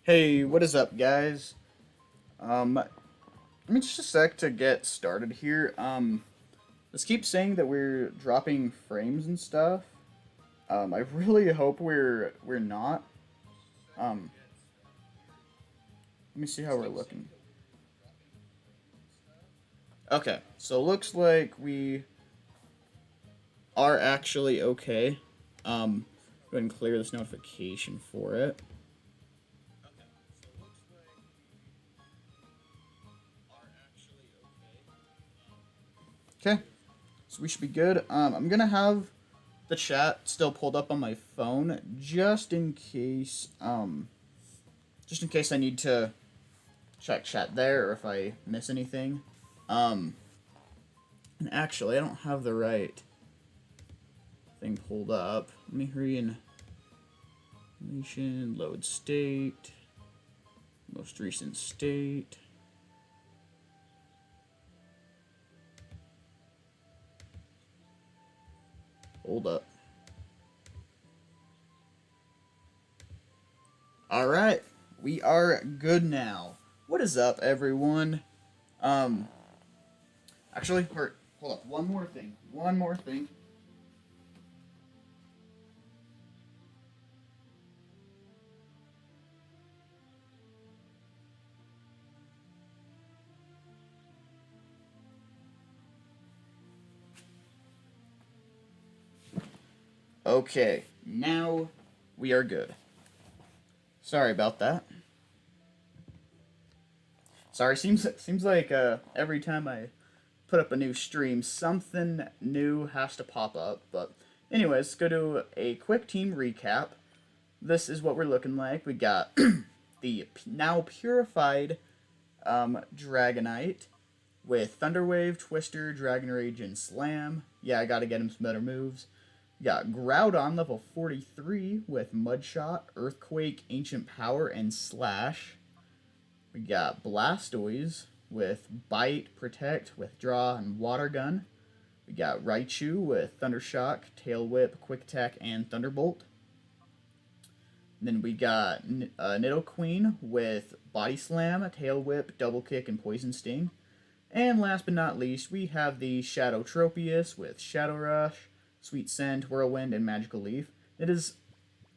Hey, what is up, guys? Let me just a sec to get started here. Let's keep saying that we're dropping frames and stuff. I really hope we're not. Um, Let me see how we're looking. Okay, so looks like we are actually okay. Go ahead and clear this notification for it. Okay, so we should be good. I'm gonna have the chat still pulled up on my phone just in case I need to check chat there or if I miss anything. Um, and actually, I don't have the right thing pulled up. Let me hurry in. Information, load state, most recent state. Hold up. All right, we are good now. What is up, everyone? Um, Actually, hold up. One more thing. One more thing. Okay, now we are good. Sorry about that. Sorry, seems like every time I put up a new stream, something new has to pop up. But anyways, let's go to a quick team recap. This is what we're looking like. We got the now purified Dragonite with Thunderwave, Twister, Dragon Rage, and Slam. Yeah, I gotta get him some better moves. We got Groudon level 43 with Mudshot, Earthquake, Ancient Power, and Slash. We got Blastoise with Bite, Protect, Withdraw, and Water Gun. We got Raichu with Thundershock, Tail Whip, Quick Attack, and Thunderbolt. And then we got Nidoqueen with Body Slam, Tail Whip, Double Kick, and Poison Sting. And last but not least, we have the Shadow Tropius with Shadow Rush, Sweet Scent, Whirlwind, and Magical Leaf. It is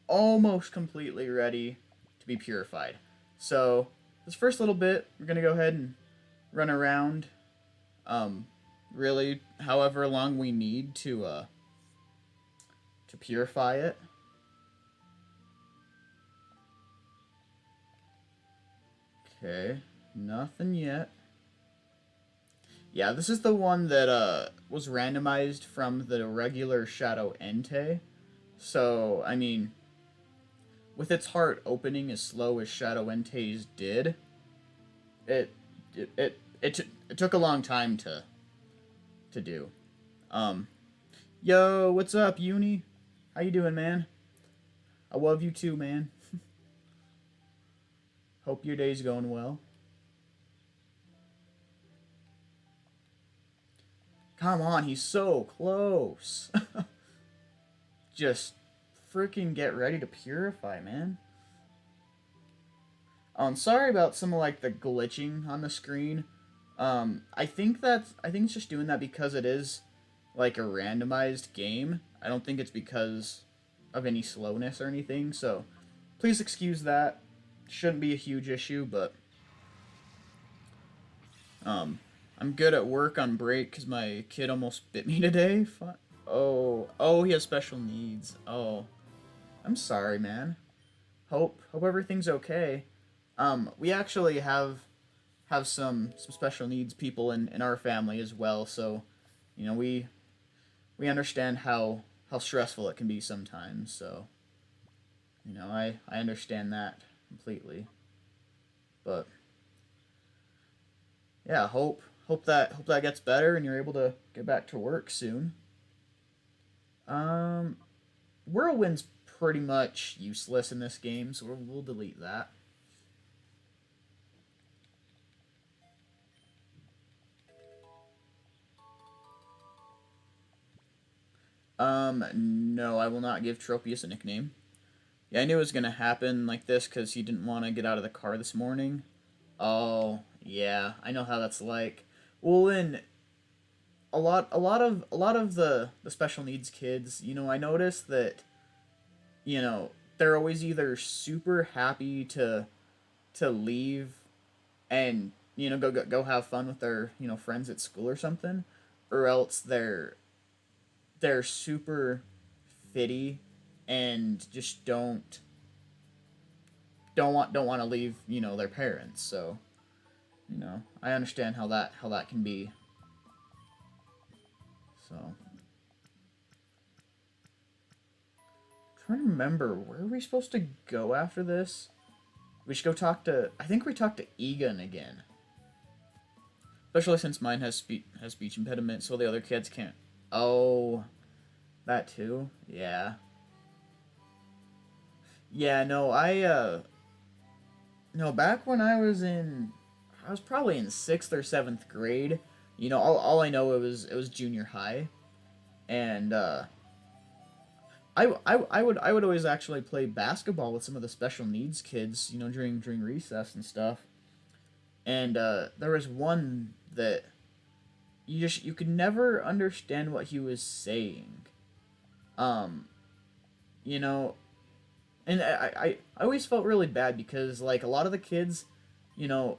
almost completely ready to be purified. So, this first little bit, we're going to go ahead and run around, really, however long we need to purify it. Okay, nothing yet. Yeah, this is the one that was randomized from the regular Shadow Entei. So, I mean, with its heart opening as slow as Shadow Entei's did, it it took a long time to do. Um, Yo, what's up, Uni? How you doing, man? I love you too, man. Hope your day's going well. Come on, he's so close. Just freaking get ready to purify, man. Sorry about some of like the glitching on the screen. I think it's just doing that because it is like a randomized game. I don't think it's because of any slowness or anything. So please excuse that. Shouldn't be a huge issue, but um, I'm good at work on break because my kid almost bit me today. Oh, he has special needs. Oh, I'm sorry, man. Hope everything's okay. We actually have some special needs people in our family as well, so you know we understand how stressful it can be sometimes. So you know I understand that completely. But yeah, hope that gets better and you're able to get back to work soon. Um, Whirlwind's pretty much useless in this game, so we'll delete that. No, I will not give Tropius a nickname. Yeah, I knew it was gonna happen like this because he didn't want to get out of the car this morning. Oh, yeah, I know how that's like. Well, then a lot of the special needs kids, I noticed that they're always either super happy to leave and go have fun with their friends at school or something, or else they're super fitty and just don't want to leave their parents. So I understand how that can be. So trying to remember, where are we supposed to go after this? We should go talk to. I think we talked to Egan again. Especially since mine has speech impediment, so the other kids can't. Oh, that too. Yeah. Yeah. No, no. Back when I was probably in 6th or 7th grade. All I know it was junior high, and I would always actually play basketball with some of the special needs kids, during recess and stuff. And there was one that you could never understand what he was saying. Um, you know, and I always felt really bad because like a lot of the kids, you know,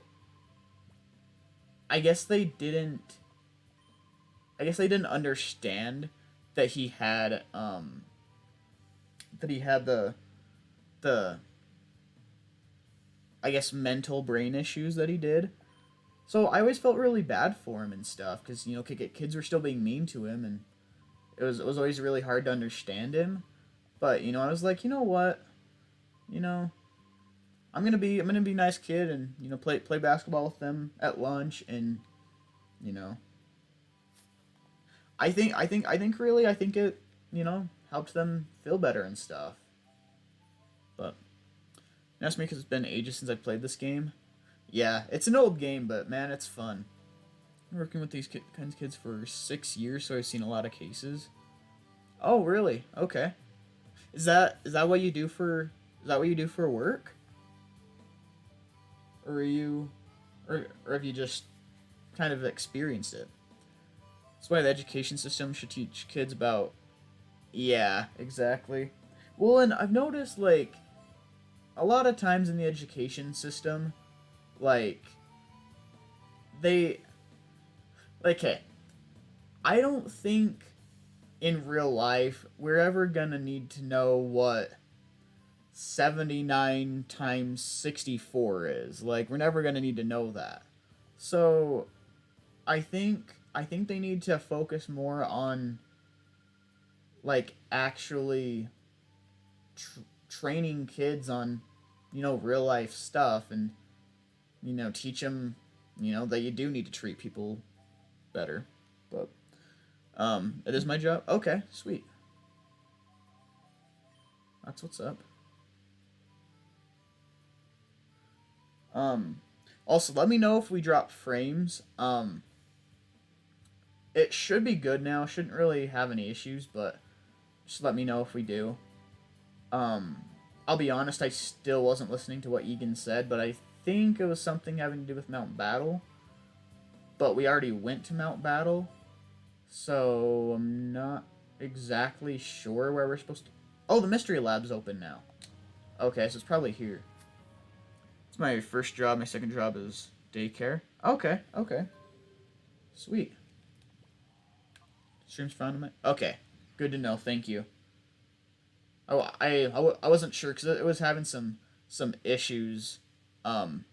I guess they didn't I guess they didn't understand that he had the I guess mental brain issues that he did. So I always felt really bad for him and stuff because kids were still being mean to him, and it was always really hard to understand him. But I was like, you know what, you know, I'm gonna be a nice kid and play basketball with them at lunch, and you know I think really I think it helped them feel better and stuff. But that's me because it's been ages since I played this game. Yeah, it's an old game, but man, it's fun. Working with these kinds of kids for 6 years, so I've seen a lot of cases. Oh, really? Okay. Is that what you do for is that what you do for work, or are you, or have you just kind of experienced it? That's why the education system should teach kids about. Yeah, exactly. Well, and I've noticed like a lot of times in the education system, like they okay, I don't think in real life we're ever gonna need to know what 79 times 64 is. Like we're never going to need to know that. So, I think they need to focus more on like actually training kids on real life stuff, and teach them that you do need to treat people better. But it is my job. Okay, sweet. That's what's up. Um, Also, let me know if we drop frames. It should be good now. Shouldn't really have any issues, but just let me know if we do. Um, I'll be honest, I still wasn't listening to what Egan said, but I think it was something having to do with Mount Battle. But we already went to Mount Battle, so I'm not exactly sure where we're supposed to. Oh, the mystery lab's open now. Okay, so it's probably here. It's my first job. My second job is daycare. Okay, okay. Sweet. Streams found in my. Okay, good to know. Thank you. Oh, I wasn't sure because it was having some issues, um,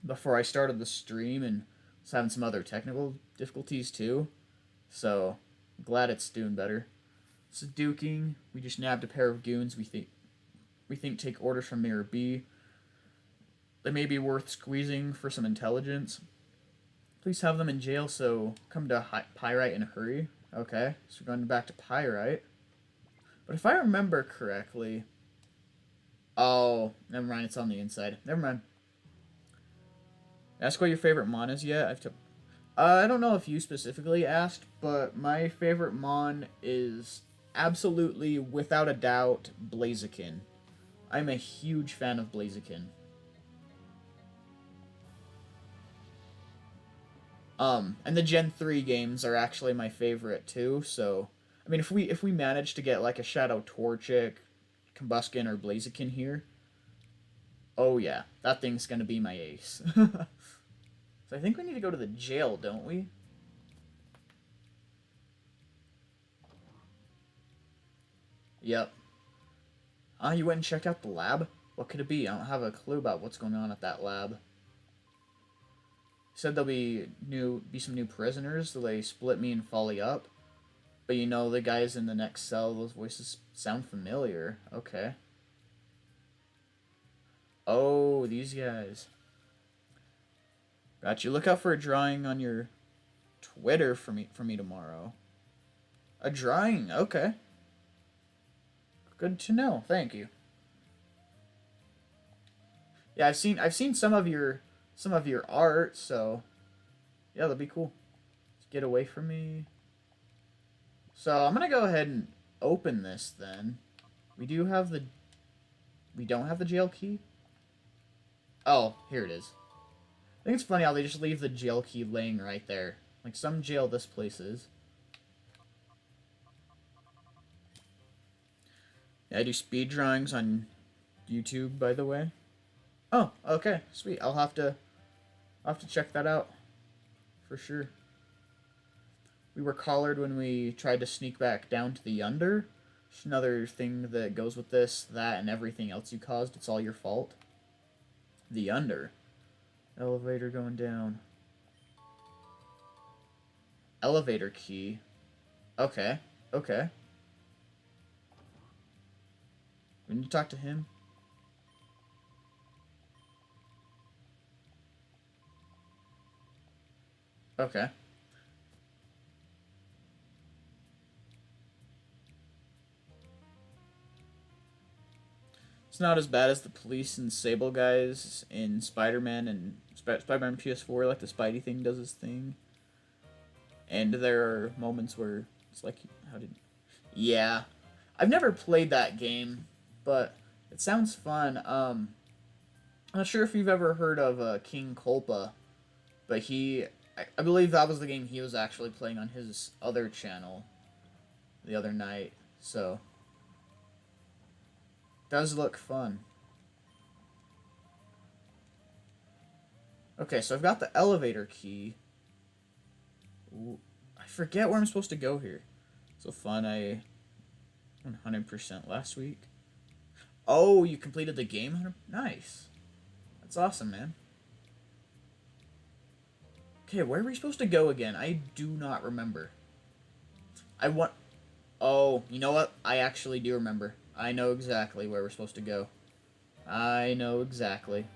before I started the stream, and was having some other technical difficulties too. So, glad it's doing better. Seduking. We just nabbed a pair of goons. We think take orders from Mayor B. They may be worth squeezing for some intelligence. Please have them in jail, so come to Pyrite in a hurry. Okay, so we're going back to Pyrite. But if I remember correctly... Oh, never mind, it's on the inside. Never mind. Ask what your favorite mon is yet? I don't know if you specifically asked, but my favorite mon is absolutely, without a doubt, Blaziken. I'm a huge fan of Blaziken. And the Gen 3 games are actually my favorite too, so I mean if we manage to get like a Shadow Torchic, Combuskin, or Blaziken here, oh yeah, that thing's gonna be my ace. So I think we need to go to the jail, don't we? Yep. You went and checked out the lab? What could it be? I don't have a clue about what's going on at that lab. Said there'll be some new prisoners, so they split me and Folly up. But you know the guys in the next cell, those voices sound familiar. Okay. Oh, these guys. Got you. Look out for a drawing on your Twitter for me tomorrow. A drawing, okay. Good to know. Thank you. Yeah, I've seen some of your art, so yeah, that'd be cool. Just get away from me. So I'm gonna go ahead and open this then. We don't have the jail key. Oh, here it is. I think it's funny how they just leave the jail key laying right there. Like some jail this place is. Yeah, I do speed drawings on YouTube, by the way. Oh, okay, sweet. I'll have to check that out for sure. We were collared when we tried to sneak back down to the under. Just another thing that goes with this, that, and everything else you caused. It's all your fault. The under. Elevator going down. Elevator key. Okay. Okay. We need to talk to him. Okay. It's not as bad as the police and Sable guys in Spider-Man and Spider-Man PS4, like the Spidey thing does his thing. And there are moments where it's like, how did... Yeah. I've never played that game, but it sounds fun. I'm not sure if you've ever heard of King Culpa, but I believe that was the game he was actually playing on his other channel the other night, so... Does look fun. Okay, so I've got the elevator key. Ooh, I forget where I'm supposed to go here. So fun, I 100% last week. Oh, you completed the game? Nice. That's awesome, man. Okay, where are we supposed to go again? I do not remember. Oh, you know what? I actually do remember. I know exactly where we're supposed to go. I know exactly.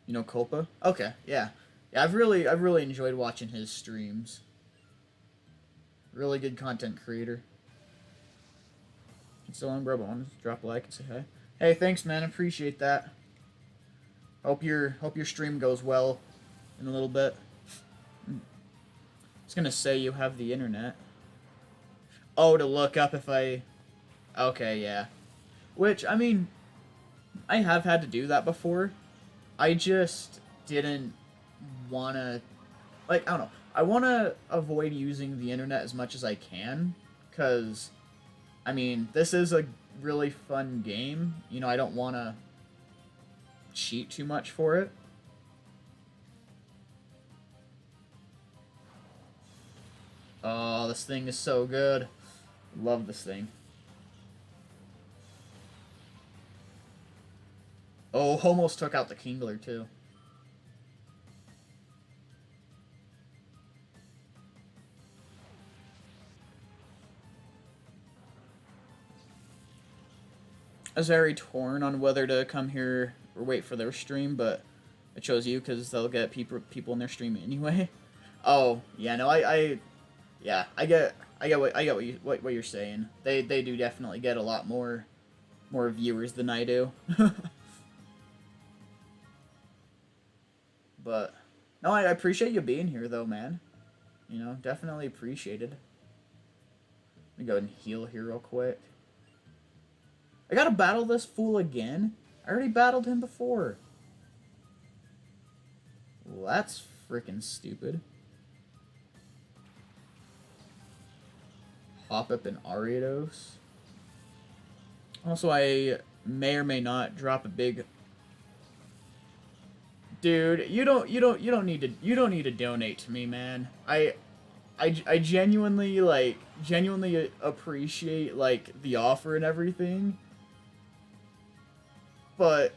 You know Culpa? Okay, yeah. Yeah, I've really enjoyed watching his streams. Really good content creator. It's so long, bro, but I want to drop a like and say hi. Hey, thanks, man. Appreciate that. Hope your stream goes well in a little bit. I was gonna say you have the internet. Oh, to look up if I... Okay, yeah. Which, I mean, I have had to do that before. I just didn't want to... Like, I don't know. I want to avoid using the internet as much as I can. Because, I mean, this is a really fun game. You know, I don't want to cheat too much for it. Oh, this thing is so good. Love this thing. Oh, almost took out the Kingler, too. I was very torn on whether to come here or wait for their stream, but I chose you because they'll get people in their stream anyway. Oh, yeah, no, yeah, I get what you're saying. They do definitely get a lot more viewers than I do. But no, I appreciate you being here though, man. You know, definitely appreciated. Let me go ahead and heal here real quick. I gotta battle this fool again? I already battled him before. Well, that's freaking stupid. Hop up in Ariados. Also, I may or may not drop a big. Dude, you don't need to donate to me, man. I genuinely appreciate like the offer and everything, but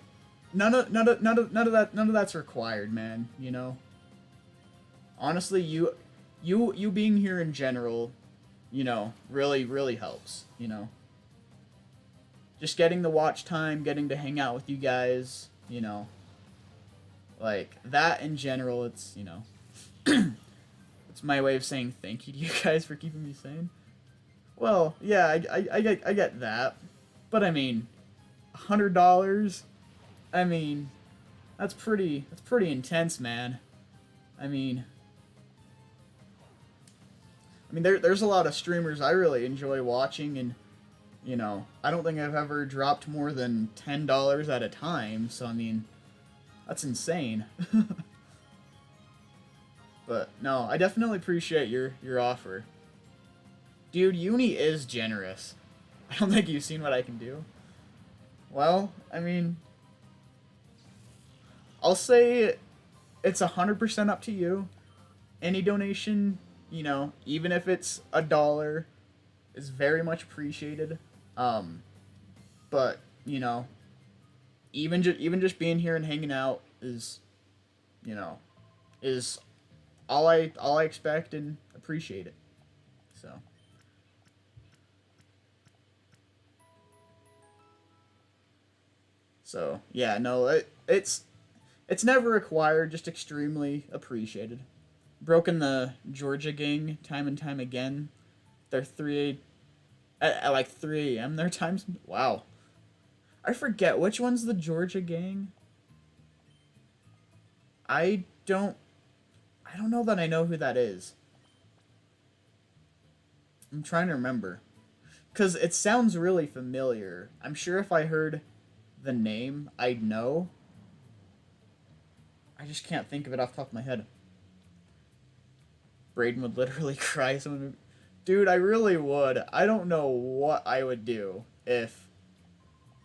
none of that's required, man. You know. Honestly, you being here in general, you know, really helps. You know. Just getting the watch time, getting to hang out with you guys, you know. Like that in general, it's, you know. It's my way of saying thank you to you guys for keeping me sane. Well, yeah, I get that. But I mean, $100? I mean, that's pretty intense, man. I mean, there's a lot of streamers I really enjoy watching, and, you know, I don't think I've ever dropped more than $10 at a time, so I mean, that's insane. But no, I definitely appreciate your offer. Dude, Uni is generous. I don't think you've seen what I can do. Well, I mean, I'll say it's 100% up to you. Any donation, you know, even if it's $1, is very much appreciated. But you know, even just being here and hanging out is, you know, is all I expect and appreciate it. So yeah, no, it's never required, just extremely appreciated. Broken the Georgia gang time and time again. They're at like 3 a.m. their times. Wow. I forget which one's the Georgia gang. I don't know that I know who that is. I'm trying to remember. Cuz it sounds really familiar. I'm sure if I heard the name, I'd know. I just can't think of it off the top of my head. Braden would literally cry. Dude, I really would. I don't know what I would do if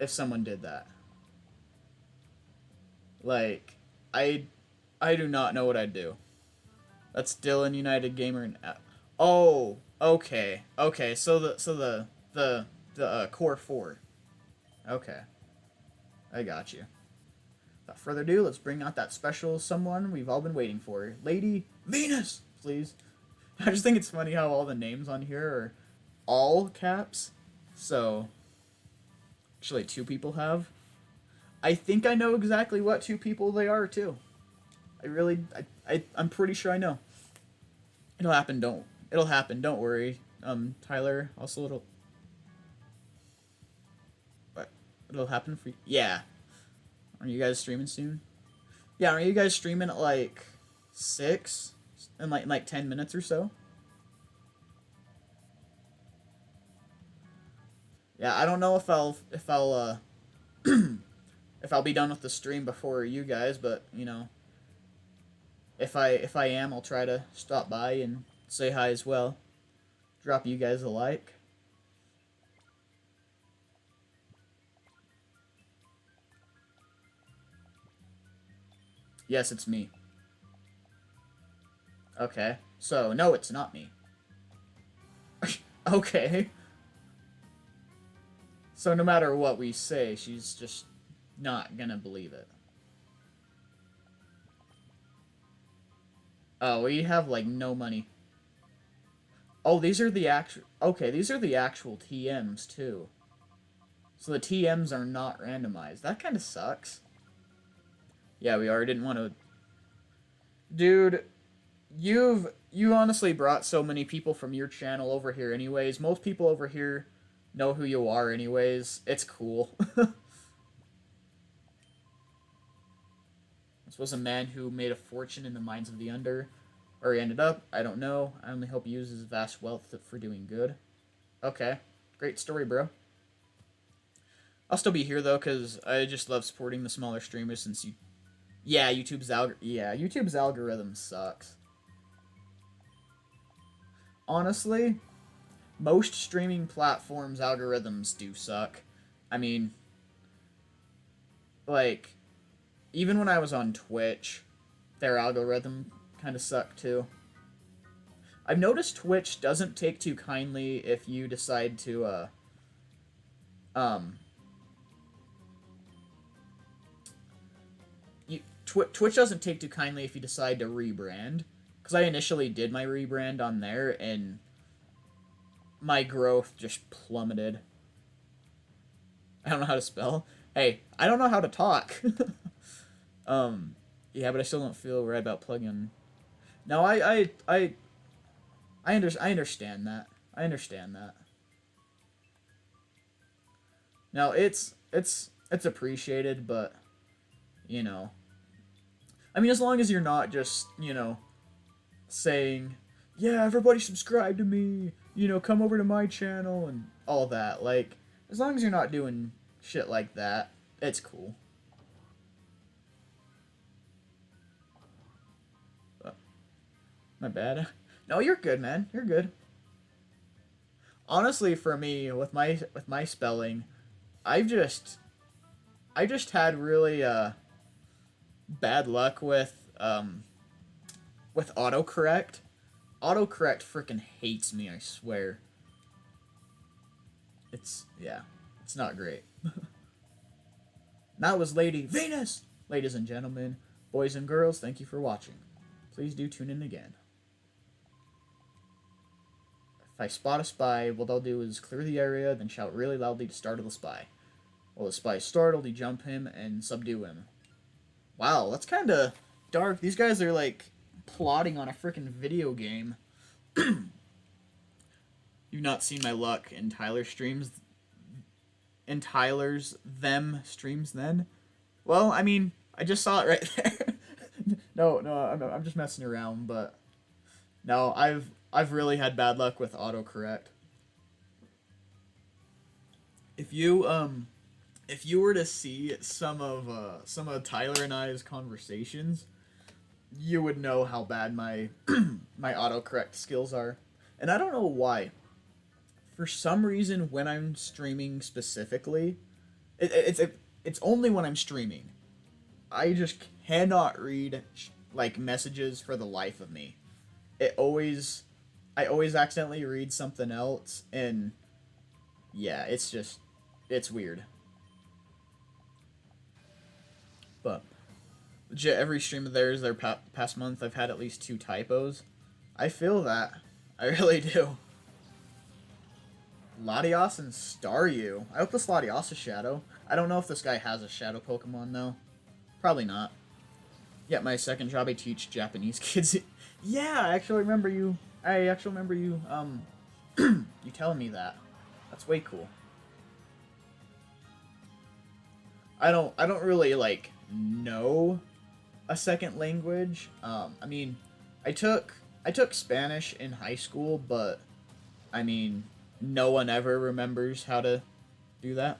someone did that. Like, I do not know what I'd do. That's Dylan United Gamer and oh, okay. Okay, so the core 4. Okay. I got you. Without further ado, let's bring out that special someone we've all been waiting for. Lady Venus, please. I just think it's funny how all the names on here are all caps. So, actually 2 people have. I think I know exactly what 2 people they are, too. I'm pretty sure I know. It'll happen, don't worry. Tyler, also it'll happen for you. Yeah. Are you guys streaming soon? Yeah, are you guys streaming at like 6 in like 10 minutes or so? Yeah, I don't know if I'll if I'll be done with the stream before you guys, but you know, if I am, I'll try to stop by and say hi as well. Drop you guys a like. Yes, it's me. Okay. So, no, it's not me. Okay. So no matter what we say, she's just not gonna believe it. Oh, we have, like, no money. Oh, these are the actual... Okay, these are the actual TMs, too. So the TMs are not randomized. That kind of sucks. Yeah, we already didn't want to... Dude, you honestly brought so many people from your channel over here anyways. Most people over here know who you are anyways. It's cool. This was a man who made a fortune in the mines of the under. Where he ended up, I don't know. I only hope he uses his vast wealth for doing good. Okay. Great story, bro. I'll still be here though, cause I just love supporting the smaller streamers. Since yeah, YouTube's algorithm sucks. Honestly, most streaming platforms' algorithms do suck. I mean, like, even when I was on Twitch, their algorithm kind of sucked too. I've noticed Twitch doesn't take too kindly if you decide to, um, Twitch doesn't take too kindly if you decide to rebrand. Because I initially did my rebrand on there, and my growth just plummeted. I don't know how to spell. Hey, I don't know how to talk. Yeah, but I still don't feel right about plugging. No, I understand that. I understand that. Now it's appreciated, but you know, I mean, as long as you're not just saying, yeah, everybody subscribe to me, come over to my channel and all that. Like, as long as you're not doing shit like that, it's cool. But, my bad. No, you're good, man. You're good. Honestly, for me, with my spelling, I've just I just had really bad luck with autocorrect. Autocorrect freaking hates me, I swear. Yeah, it's not great. That was Lady Venus! Ladies and gentlemen, boys and girls, thank you for watching. Please do tune in again. If I spot a spy, what I'll do is clear the area, then shout really loudly to startle the spy. While the spy is startled, you jump him and subdue him. Wow, that's kinda dark. These guys are like plotting on a freaking video game. You've not seen my luck in Tyler's streams. In Tyler's streams then? Well, I mean, I just saw it right there. No, I'm just messing around, but no, I've really had bad luck with autocorrect. If you were to see some of Tyler and I's conversations, you would know how bad my my autocorrect skills are. And I don't know why. For some reason, when I'm streaming specifically, it's only when I'm streaming. I just cannot read like messages for the life of me. I always accidentally read something else, and yeah, it's weird. But legit, every stream of theirs, their past month, I've had at least 2 typos. I feel that. I really do. Latios and Staryu. I hope this Latios is Shadow. I don't know if this guy has a Shadow Pokemon, though. Probably not. Yeah, my second job, I teach Japanese kids. Yeah, I actually remember you. You telling me that. That's way cool. I don't really, like, know a second language. I mean, I took Spanish in high school, but, I mean, no one ever remembers how to do that.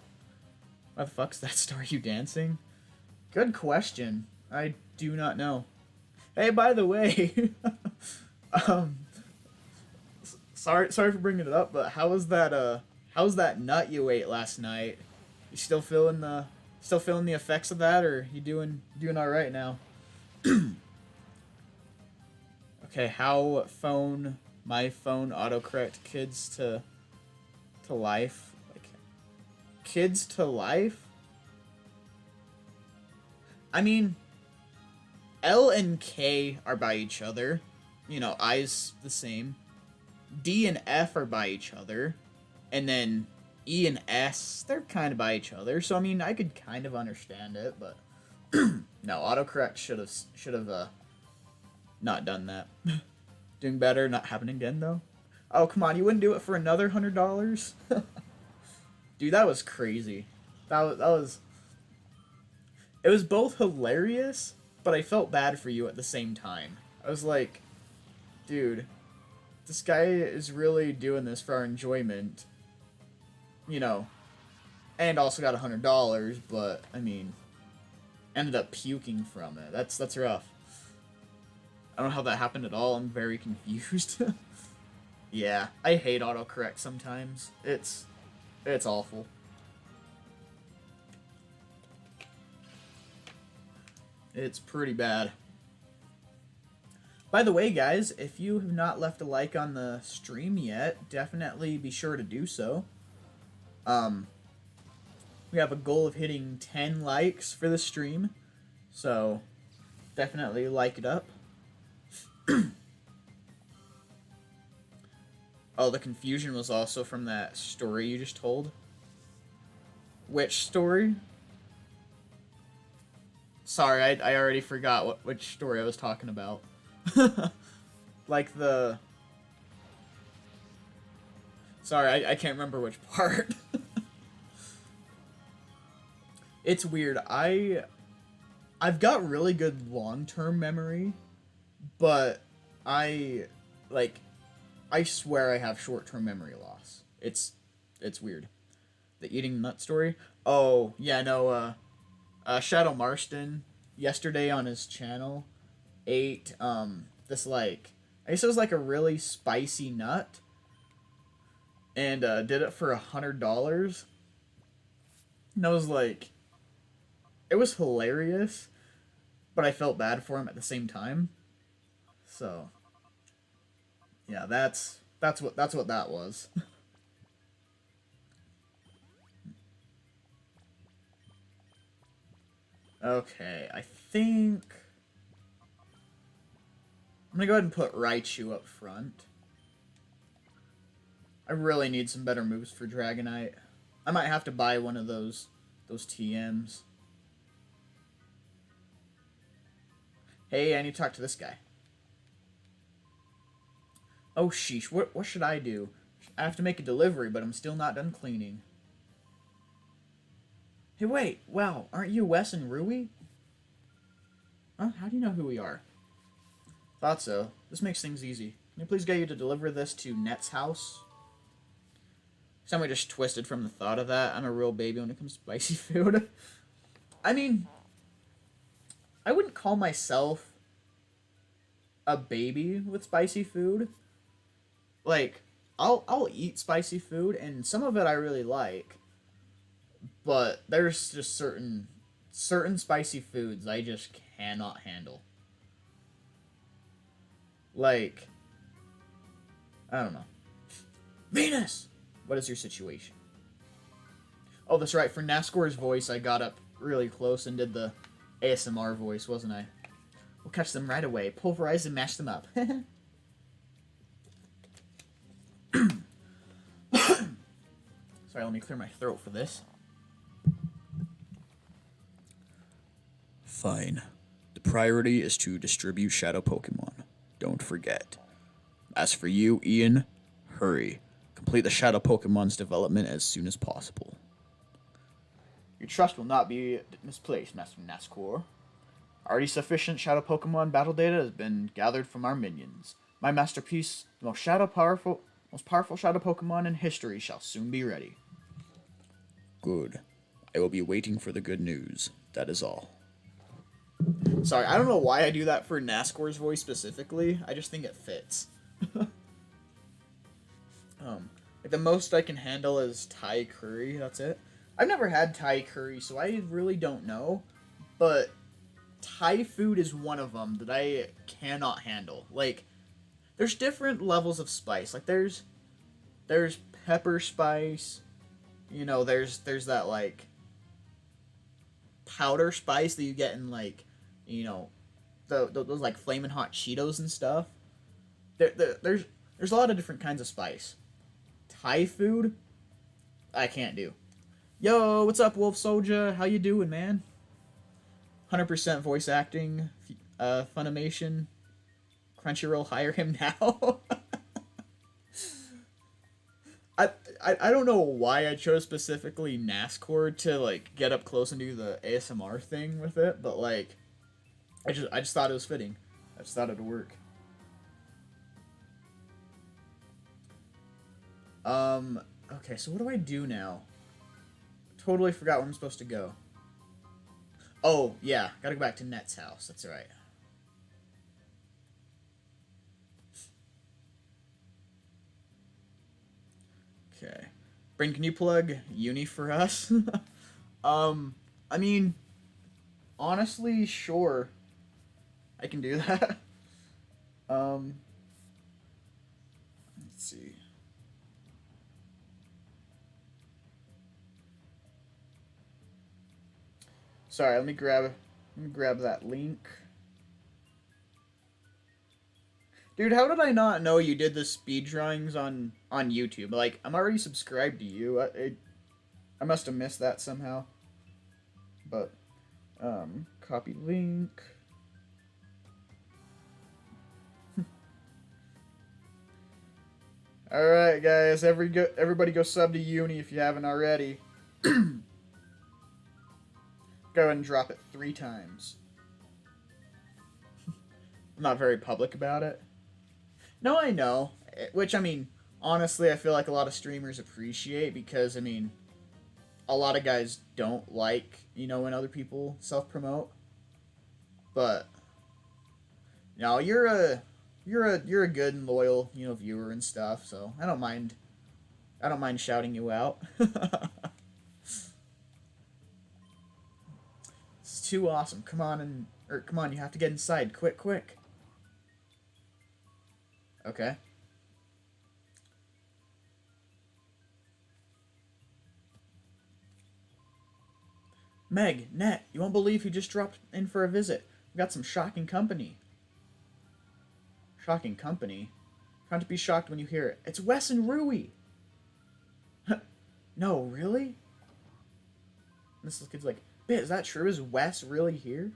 Why the fuck's that Staryu dancing? Good question. I do not know. Hey, by the way, um, sorry for bringing it up, but how's that nut you ate last night? You still feeling the effects of that, or you doing all right now? Okay, how my phone autocorrect kids to life, like kids to life. I mean, L and K are by each other. I's the same. D and F are by each other. And then E and S, they're kind of by each other. So, I mean, I could kind of understand it, but no, autocorrect should have not done that. Doing better, not happening again, though. Oh, come on, you wouldn't do it for another $100? Dude, that was crazy. That was... It was both hilarious, but I felt bad for you at the same time. I was like, dude, this guy is really doing this for our enjoyment. And and also got $100, but I mean, ended up puking from it. That's rough. I don't know how that happened at all. I'm very confused. Yeah, I hate autocorrect sometimes. It's awful. It's pretty bad. By the way, guys, if you have not left a like on the stream yet, definitely be sure to do so. We have a goal of hitting 10 likes for the stream, so definitely like it up. Oh, the confusion was also from that story you just told. Which story? Sorry, I already forgot which story I was talking about. Like the... Sorry, I can't remember which part. It's weird. I've got really good long-term memory, but I swear I have short-term memory loss. It's weird. The eating nut story? Oh, yeah, no, Shadow Marston yesterday on his channel ate this I guess it was like a really spicy nut, and did it for $100. And I was like, it was hilarious, but I felt bad for him at the same time. So yeah, that's what that was. Okay, I think I'm gonna go ahead and put Raichu up front. I really need some better moves for Dragonite. I might have to buy one of those TMs. Hey, I need to talk to this guy. Oh, sheesh. What should I do? I have to make a delivery, but I'm still not done cleaning. Hey, wait. Wow, aren't you Wes and Rui? Huh? How do you know who we are? Thought so. This makes things easy. Can I please get you to deliver this to Net's house? Somebody just twisted from the thought of that. I'm a real baby when it comes to spicy food. I mean, I wouldn't call myself a baby with spicy food. Like, I'll eat spicy food, and some of it I really like. But there's just certain spicy foods I just cannot handle. Like, I don't know. Venus! What is your situation? Oh, that's right. For Nascor's voice, I got up really close and did the ASMR voice, wasn't I? We'll catch them right away. Pulverize and mash them up. Sorry, let me clear my throat for this. Fine. The priority is to distribute Shadow Pokemon. Don't forget. As for you, Ian, hurry. Complete the Shadow Pokemon's development as soon as possible. Your trust will not be misplaced, Master Nascor. Already sufficient Shadow Pokemon battle data has been gathered from our minions. My masterpiece, the most powerful Shadow Pokemon in history, shall soon be ready. Good. I will be waiting for the good news. That is all. Sorry, I don't know why I do that for Nascor's voice specifically. I just think it fits. Like the most I can handle is Thai curry. That's it. I've never had Thai curry, so I really don't know. But Thai food is one of them that I cannot handle. Like, there's different levels of spice. Like there's pepper spice. You know, there's that like powder spice that you get in like, you know, those like flaming hot Cheetos and stuff. There's a lot of different kinds of spice. Thai food, I can't do. Yo, what's up, Wolf Soldier? How you doing, man? 100% voice acting, Funimation, Crunchyroll, hire him now. I don't know why I chose specifically Nascor to like get up close and do the ASMR thing with it, but like, I just thought it was fitting. I just thought it'd work. Okay, so what do I do now? Totally forgot where I'm supposed to go. Oh, yeah. Gotta go back to Net's house. That's right. Okay. Bryn, can you plug uni for us? I mean, honestly, sure. I can do that. Um, let's see. Sorry, let me grab that link. Dude, how did I not know you did the speed drawings on YouTube? Like, I'm already subscribed to you. I must have missed that somehow. But copy link. All right, guys, everybody go sub to Uni if you haven't already. Go ahead and drop it 3 times. I'm not very public about it. No, I know. Which, I mean, honestly, I feel like a lot of streamers appreciate because, I mean, a lot of guys don't like, when other people self-promote. But, no, you're a good and loyal, viewer and stuff, so I don't mind shouting you out. It's too awesome. Come on, you have to get inside. Quick. Okay. Meg, Net, you won't believe who just dropped in for a visit. We got some shocking company. Shocking company? Trying to be shocked when you hear it. It's Wes and Rui! No, really? This little kid's like, is that true? Is Wes really here?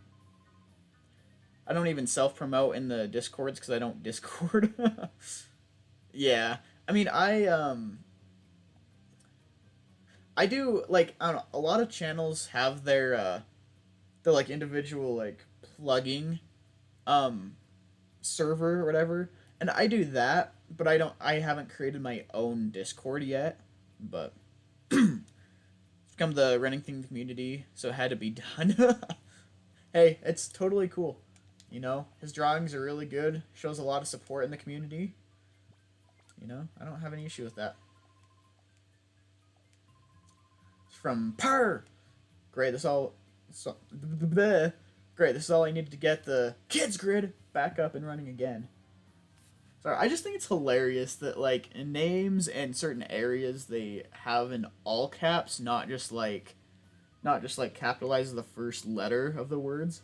I don't even self-promote in the Discords because I don't Discord. Yeah. I mean, I do, like, I don't know, a lot of channels have their like, individual, like, plugging, server or whatever, and I do that, but I haven't created my own Discord yet, but it's become the running thing community, so it had to be done. Hey, it's totally cool. His drawings are really good, shows a lot of support in the community. I don't have any issue with that. It's from Purr! Great, this is all I needed to get the kids grid back up and running again. Sorry, I just think it's hilarious that, like, in names and certain areas they have in all caps, not just capitalize the first letter of the words.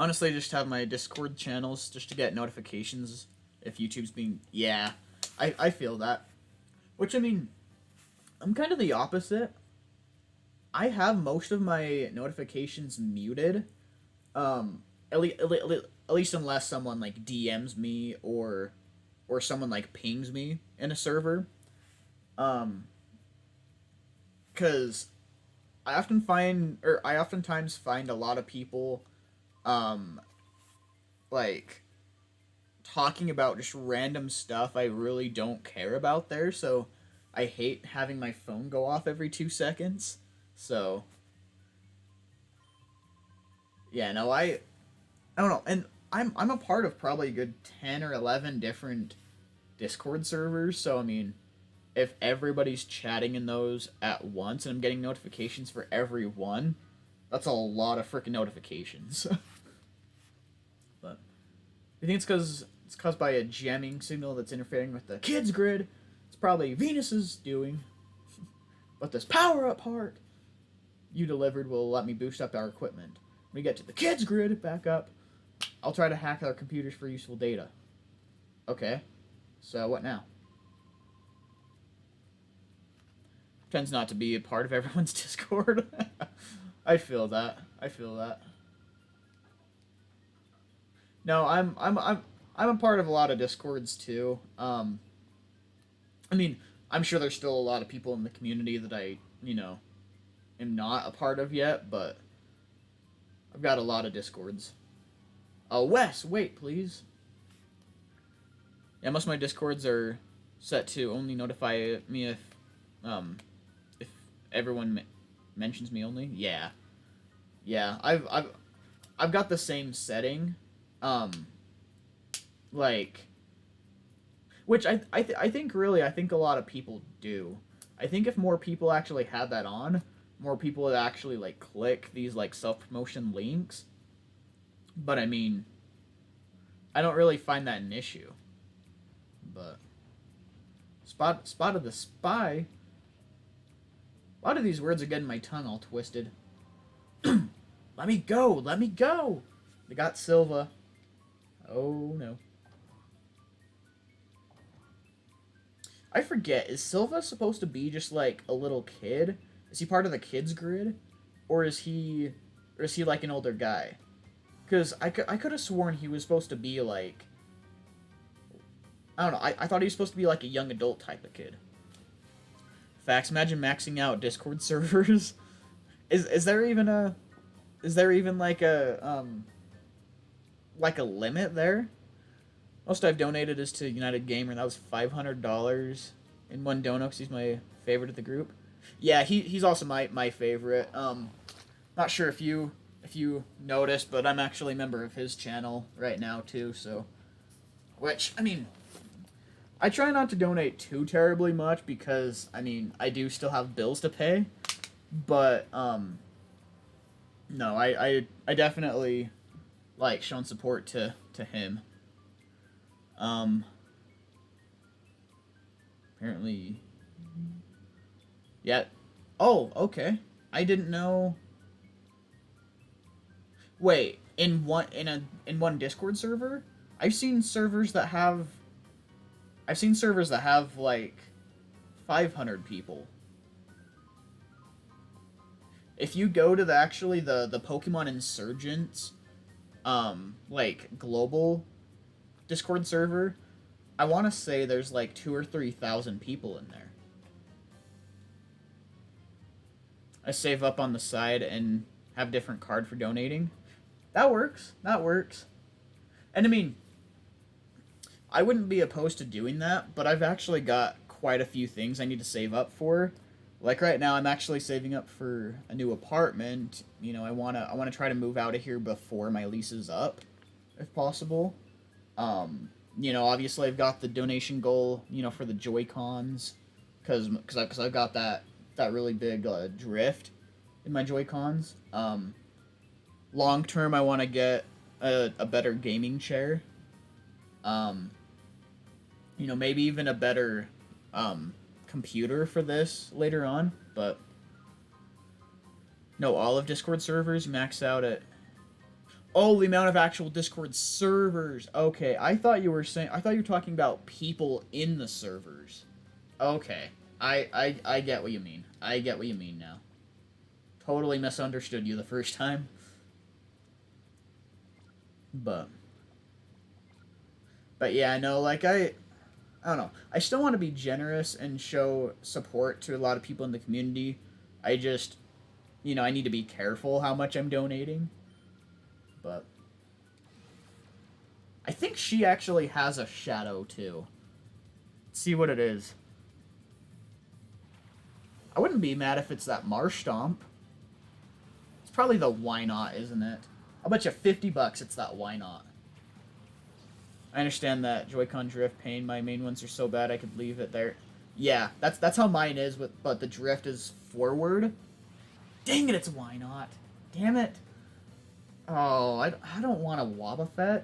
Honestly, I just have my Discord channels just to get notifications if YouTube's being... Yeah, I feel that. Which, I mean, I'm kind of the opposite. I have most of my notifications muted. At least unless someone, like, DMs me or someone, like, pings me in a server. Because I oftentimes find a lot of people... like, talking about just random stuff I really don't care about there, so I hate having my phone go off every 2 seconds, so, yeah, no, I don't know, and I'm a part of probably a good 10 or 11 different Discord servers, so, I mean, if everybody's chatting in those at once, and I'm getting notifications for every one, that's a lot of freaking notifications. But you think it's caused by a jamming signal that's interfering with the kids grid? It's probably Venus's doing. But this power-up part you delivered will let me boost up our equipment. When we get to the kids grid back up, I'll try to hack our computers for useful data. Okay. So what now? Tends not to be a part of everyone's Discord. I feel that. No, I'm a part of a lot of Discords too. I mean, I'm sure there's still a lot of people in the community that I, am not a part of yet, but I've got a lot of Discords. Wes, wait, please. Yeah, most of my Discords are set to only notify me if if everyone mentions me only, yeah, yeah. I've got the same setting, um, like, which I think really I think a lot of people do. I think if more people actually had that on, more people would actually like click these like self promotion links. But I mean, I don't really find that an issue. But spotted the spy. A lot of these words are getting my tongue all twisted. Let me go! Let me go! They got Silva. Oh no. I forget, is Silva supposed to be just like a little kid? Is he part of the kids grid? Or is he like an older guy? Because I could have sworn he was supposed to be like, I don't know, I thought he was supposed to be like a young adult type of kid. Facts, imagine maxing out Discord servers. Is there even like a limit there? Most I've donated is to United Gamer, and that was $500 in one dono because he's my favorite of the group. Yeah, he's also my favorite. Not sure if you noticed, but I'm actually a member of his channel right now too. So, which I mean, I try not to donate too terribly much because I mean I do still have bills to pay, but no, I definitely like showing support to him. Apparently, yeah. Oh, okay. I didn't know. Wait, in one Discord server, I've seen servers that have. I've seen servers that have like 500 people. If you go to the Pokemon Insurgents, like global Discord server, I want to say there's like 2,000 or 3,000 people in there. I save up on the side and have different card for donating. That works. That works. And I mean, I wouldn't be opposed to doing that, but I've actually got quite a few things I need to save up for. Like right now, I'm actually saving up for a new apartment. You know, I wanna try to move out of here before my lease is up, if possible. You know, obviously I've got the donation goal, you know, for the Joy-Cons, because I've got that really big drift in my Joy-Cons. Long term, I want to get a better gaming chair. You know, maybe even a better computer for this later on, but no, all of Discord servers max out at. Oh, the amount of actual Discord servers. Okay, I thought you were talking about people in the servers. Okay, I get what you mean. I get what you mean now. Totally misunderstood you the first time. But yeah, no, like I don't know. I still want to be generous and show support to a lot of people in the community. I just, you know, I need to be careful how much I'm donating. But I think she actually has a shadow too. Let's see what it is. I wouldn't be mad if it's that Marshtomp. It's probably the Why Not, isn't it? I'll bet you $50 it's that Why Not. I understand that Joy-Con drift pain. My main ones are so bad I could leave it there. Yeah, that's how mine is, but the drift is forward. Dang it, it's Why Not. Damn it. Oh, I don't want a Wobbuffet.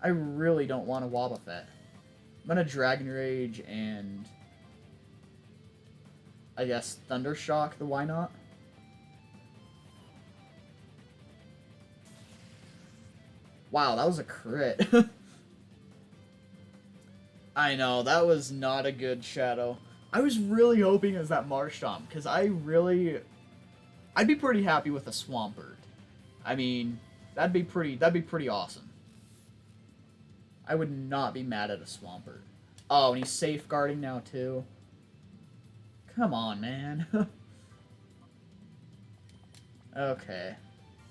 I really don't want a Wobbuffet. I'm gonna Dragon Rage and I guess Thundershock the Why Not. Wow, that was a crit. I know, that was not a good shadow. I was really hoping it was that Marshtomp, because I'd be pretty happy with a Swampert. I mean, that'd be pretty awesome. I would not be mad at a Swampert. Oh, and he's safeguarding now, too. Come on, man. Okay.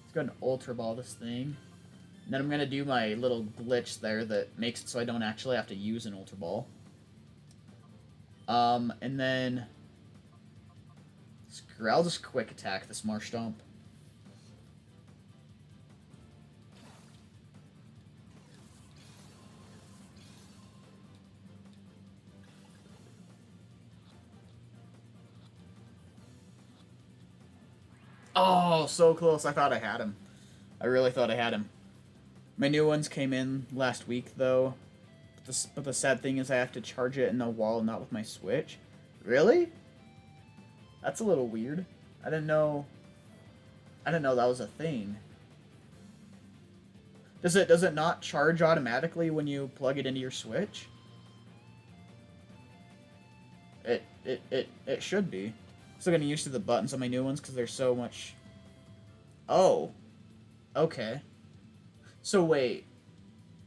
Let's go and Ultra Ball this thing. And then I'm going to do my little glitch there that makes it so I don't actually have to use an Ultra Ball. And then I'll just quick attack this Marshtomp. Oh, so close. I thought I had him. I really thought I had him. My new ones came in last week, though. But the sad thing is I have to charge it in the wall, not with my Switch. Really? That's a little weird. I didn't know that was a thing. Does it not charge automatically when you plug it into your Switch? It should be. Still getting used to the buttons on my new ones because there's so much. Oh. Okay. So wait.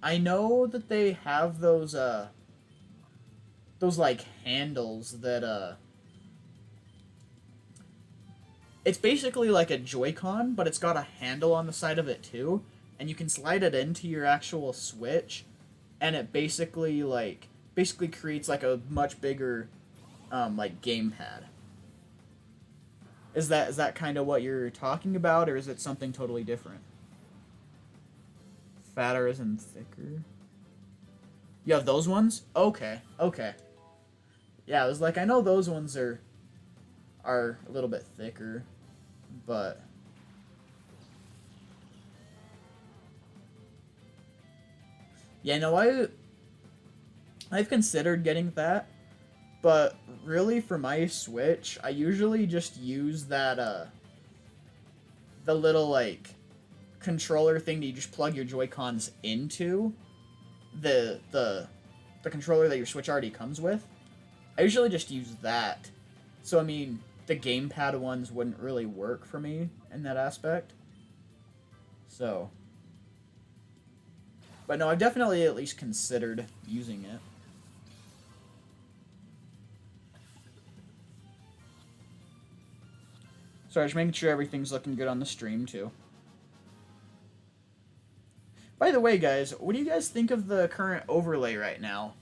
I know that they have those like handles that it's basically like a Joy-Con, but it's got a handle on the side of it too, and you can slide it into your actual Switch, and it basically creates like a much bigger like gamepad. Is that kind of what you're talking about, or is it something totally different? Fatter as in thicker. You have those ones? Okay, okay. Yeah, I was like, I know those ones are a little bit thicker, but yeah, no, I've considered getting that, but really for my Switch, I usually just use that the little like controller thing that you just plug your Joy-Cons into, the controller that your Switch already comes with. I usually just use that. So I mean, the gamepad ones wouldn't really work for me in that aspect. So, but no, I've definitely at least considered using it. Sorry, just making sure everything's looking good on the stream too. By the way, guys, what do you guys think of the current overlay right now?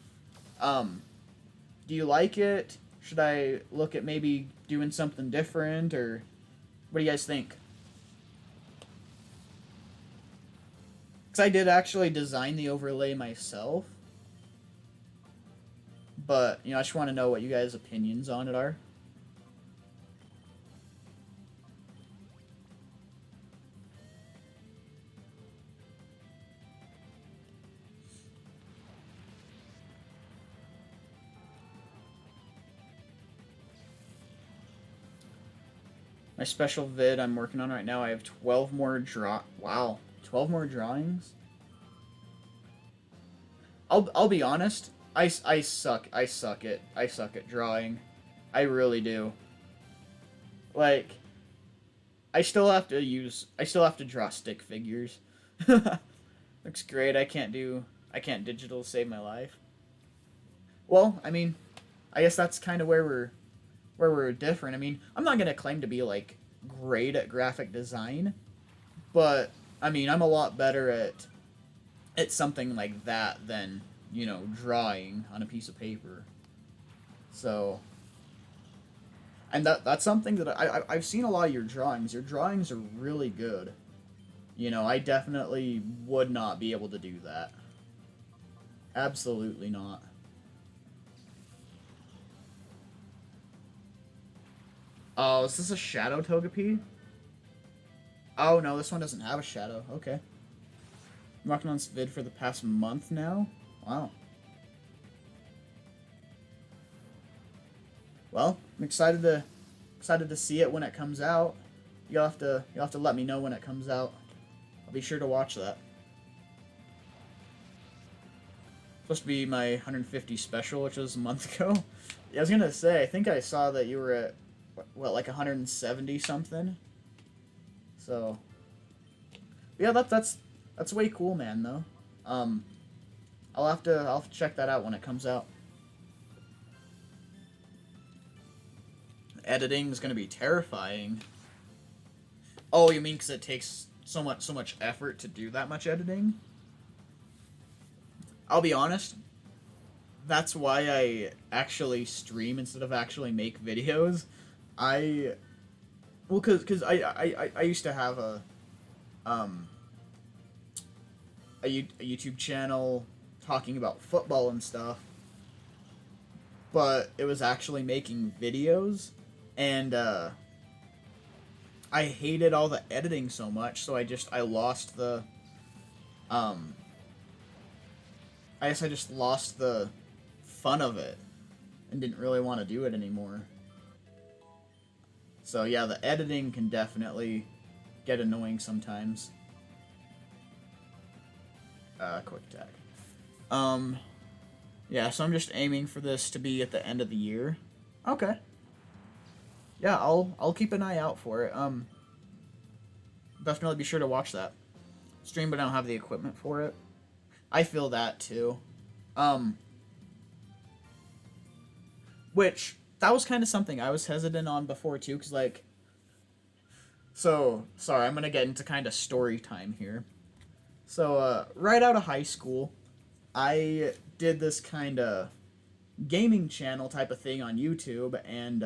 Do you like it? Should I look at maybe doing something different, or what do you guys think? Because I did actually design the overlay myself, but, you know, I just want to know what you guys' opinions on it are. My special vid I'm working on right now, I have 12 more Wow, 12 more drawings? I'll be honest, I suck at drawing. I really do. Like, I still have to draw stick figures. Looks great. I can't digital save my life. Well, I mean, I guess that's kind of where we're different. I mean, I'm not gonna claim to be like great at graphic design, but I mean, I'm a lot better at something like that than, you know, drawing on a piece of paper. So, and that's something that I've seen a lot of your drawings. Your drawings are really good. You know, I definitely would not be able to do that. Absolutely not. Oh, is this a shadow Togepi? Oh, no, this one doesn't have a shadow. Okay. I'm working on this vid for the past month now. Wow. Well, I'm excited to see it when it comes out. You'll have to let me know when it comes out. I'll be sure to watch that. Supposed to be my 150 special, which was a month ago. Yeah, I was gonna say, I think I saw that you were at what, like 170 something. So, yeah, that's way cool, man. Though, I'll have to check that out when it comes out. Editing is gonna be terrifying. Oh, you mean because it takes so much effort to do that much editing? I'll be honest, that's why I actually stream instead of actually make videos. I well, cause I used to have um a YouTube channel talking about football and stuff, but it was actually making videos, and I hated all the editing so much, so I lost the um I guess I just lost the fun of it and didn't really want to do it anymore. So yeah, the editing can definitely get annoying sometimes. Quick attack. Yeah, so I'm just aiming for this to be at the end of the year. Okay. Yeah, I'll keep an eye out for it. Definitely be sure to watch that stream, but I don't have the equipment for it. I feel that too. Um, which that was kind of something I was hesitant on before too, cause like, so sorry, I'm gonna get into kind of story time here. So right out of high school, I did this kind of gaming channel type of thing on YouTube, and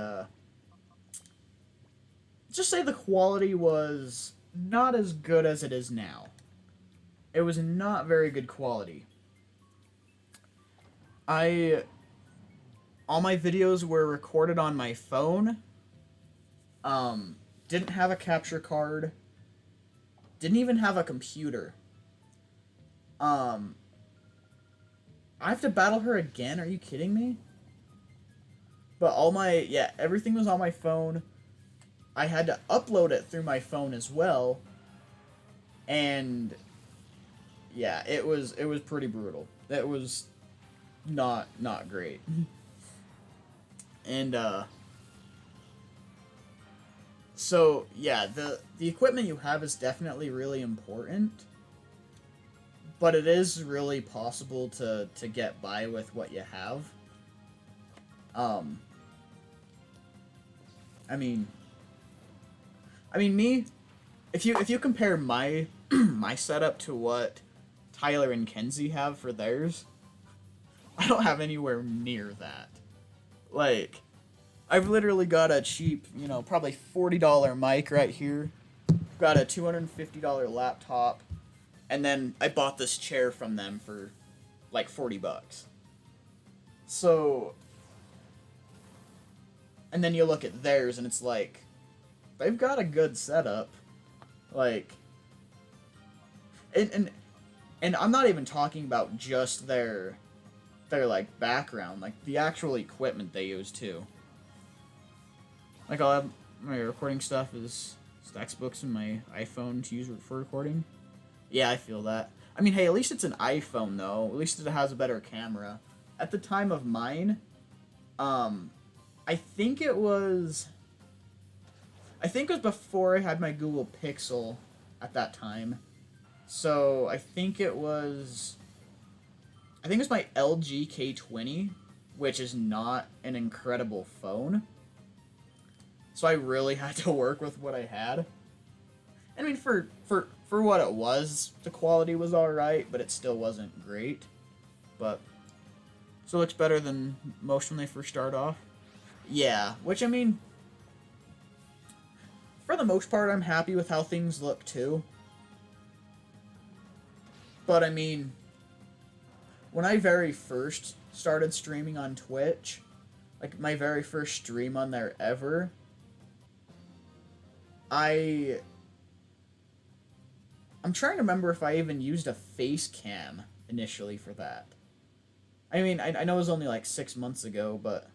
just say the quality was not as good as it is now. It was not very good quality. I all my videos were recorded on my phone. Didn't have a capture card. Didn't even have a computer. I have to battle her again? Are you kidding me? But everything was on my phone. I had to upload it through my phone as well. And yeah, it was pretty brutal. It was not great. And so yeah, the equipment you have is definitely really important, but it is really possible to get by with what you have. I mean me, if you compare my my setup to what Tyler and Kenzie have for theirs, I don't have anywhere near that. Like, I've literally got a cheap, probably $40 mic right here. Got a $250 laptop, and then I bought this chair from them for like $40. So, and then you look at theirs, and it's like, they've got a good setup. Like, and I'm not even talking about just their like background, like the actual equipment they use too. Like, I'll have my recording stuff is Stacks books and my iPhone to use for recording. Yeah, I feel that. I mean, hey, at least it's an iPhone though. At least it has a better camera. At the time of mine, I think it was before I had my Google Pixel at that time. So I think it was my LG K20, which is not an incredible phone. So I really had to work with what I had. I mean, for what it was, the quality was alright, but it still wasn't great. But still looks better than most when they first start off. Yeah, which, I mean, for the most part, I'm happy with how things look too. But I mean, when I very first started streaming on Twitch, like my very first stream on there ever, I'm trying to remember if I even used a face cam initially for that. I mean, I know it was only like 6 months ago, but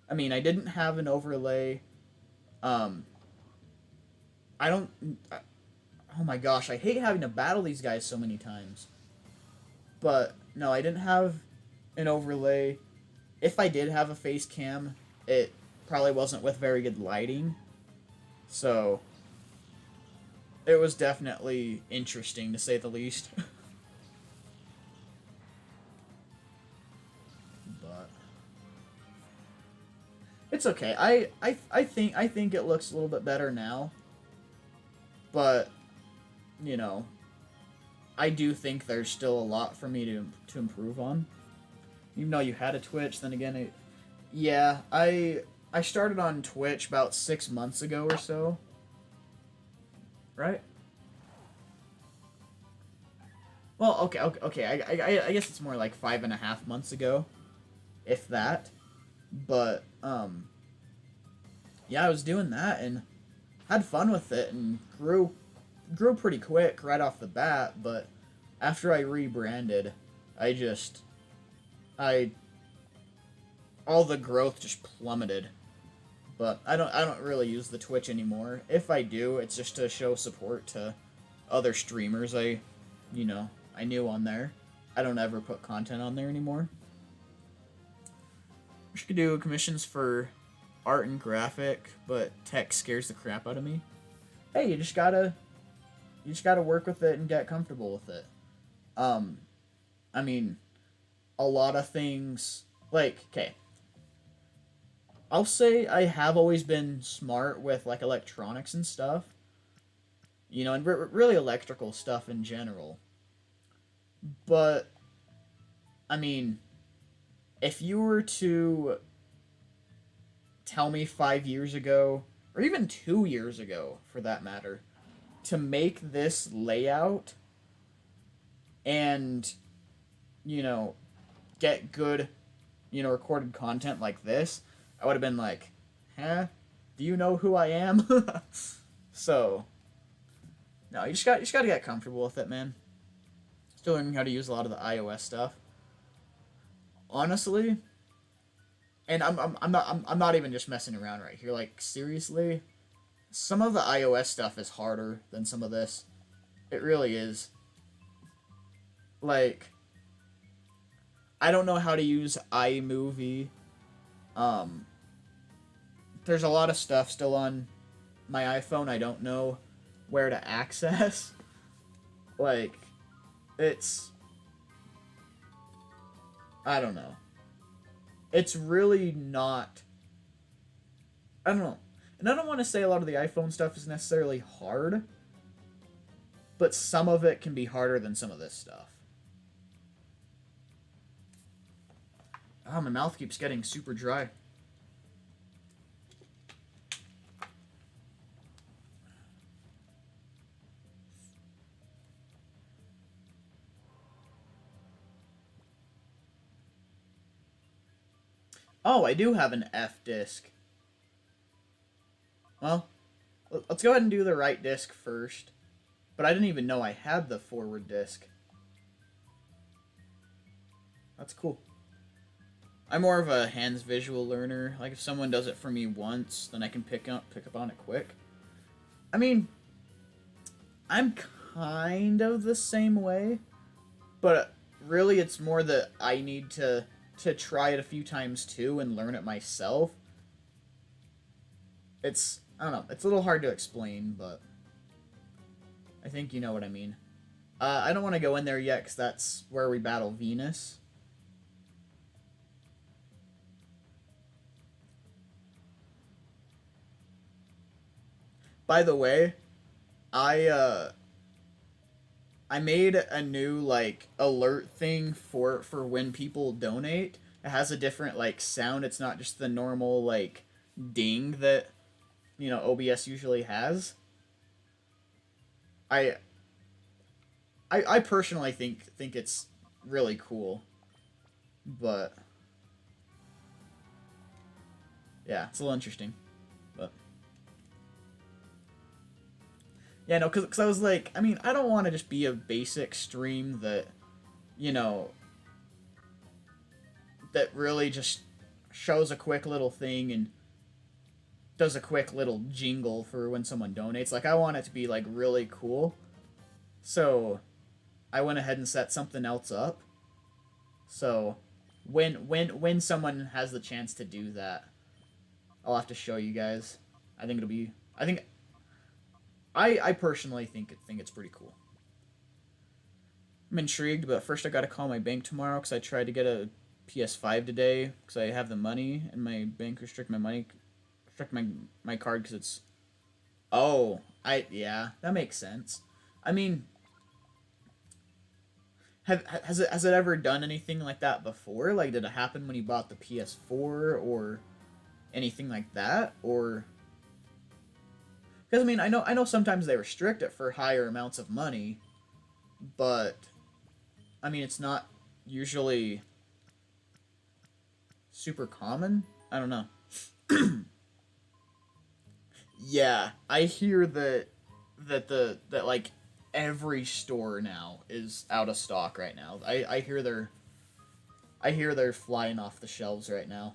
I mean, I didn't have an overlay. I don't. Oh my gosh, I hate having to battle these guys so many times. But no, I didn't have an overlay. If I did have a face cam, it probably wasn't with very good lighting. So it was definitely interesting, to say the least. But it's okay. I think it looks a little bit better now. But you know, I do think there's still a lot for me to improve on. Even though you had a Twitch, then again, yeah, I started on Twitch about 6 months ago or so, right? Well, okay. I guess it's more like 5.5 months ago, if that. But yeah, I was doing that and had fun with it and grew pretty quick right off the bat. But after I rebranded, I just I all the growth just plummeted. But I don't really use the Twitch anymore. If I do, it's just to show support to other streamers I knew on there. I don't ever put content on there anymore. Wish I could do commissions for art and graphic, but tech scares the crap out of me. Hey, you just gotta work with it and get comfortable with it. Um, I mean, a lot of things like okay, I'll say I have always been smart with like electronics and stuff, and really electrical stuff in general. But I mean, if you were to tell me 5 years ago, or even 2 years ago for that matter, to make this layout and, you know, get good, recorded content like this, I would have been like, huh? Do you know who I am? So, no, you just got to get comfortable with it, man. Still learning how to use a lot of the iOS stuff. Honestly, and I'm not even just messing around right here. Like seriously, some of the iOS stuff is harder than some of this. It really is. Like I don't know how to use iMovie. Um, there's a lot of stuff still on my iPhone I don't know where to access. Like it's I don't know. It's really not. I don't know. And I don't want to say a lot of the iPhone stuff is necessarily hard, but some of it can be harder than some of this stuff. Oh, my mouth keeps getting super dry. Oh, I do have an F disc. Well, let's go ahead and do the right disc first. But I didn't even know I had the forward disc. That's cool. I'm more of a hands visual learner. Like if someone does it for me once, then I can pick up on it quick. I mean, I'm kind of the same way, but really it's more that I need to try it a few times too and learn it myself. It's I don't know, it's a little hard to explain, but I think you know what I mean. I don't want to go in there yet because that's where we battle Venus. By the way, I I made a new like alert thing for when people donate. It has a different like sound. It's not just the normal like ding that OBS usually has. I I personally think it's really cool, but yeah, it's a little interesting. But yeah, no, because I was like, I mean, I don't want to just be a basic stream that you know that really just shows a quick little thing and does a quick little jingle for when someone donates. Like I want it to be like really cool. So I went ahead and set something else up. So when someone has the chance to do that, I'll have to show you guys. I think it'll be. I personally think it's pretty cool. I'm intrigued, but first I gotta call my bank tomorrow because I tried to get a PS5 today because I have the money and my bank restrict my card because it's. Oh, yeah, that makes sense. I mean, Has it ever done anything like that before? Like, did it happen when you bought the PS4 or anything like that? Or because I mean, I know sometimes they restrict it for higher amounts of money, but I mean, it's not usually super common. I don't know. Yeah, I hear that like every store now is out of stock right now. I hear they're flying off the shelves right now.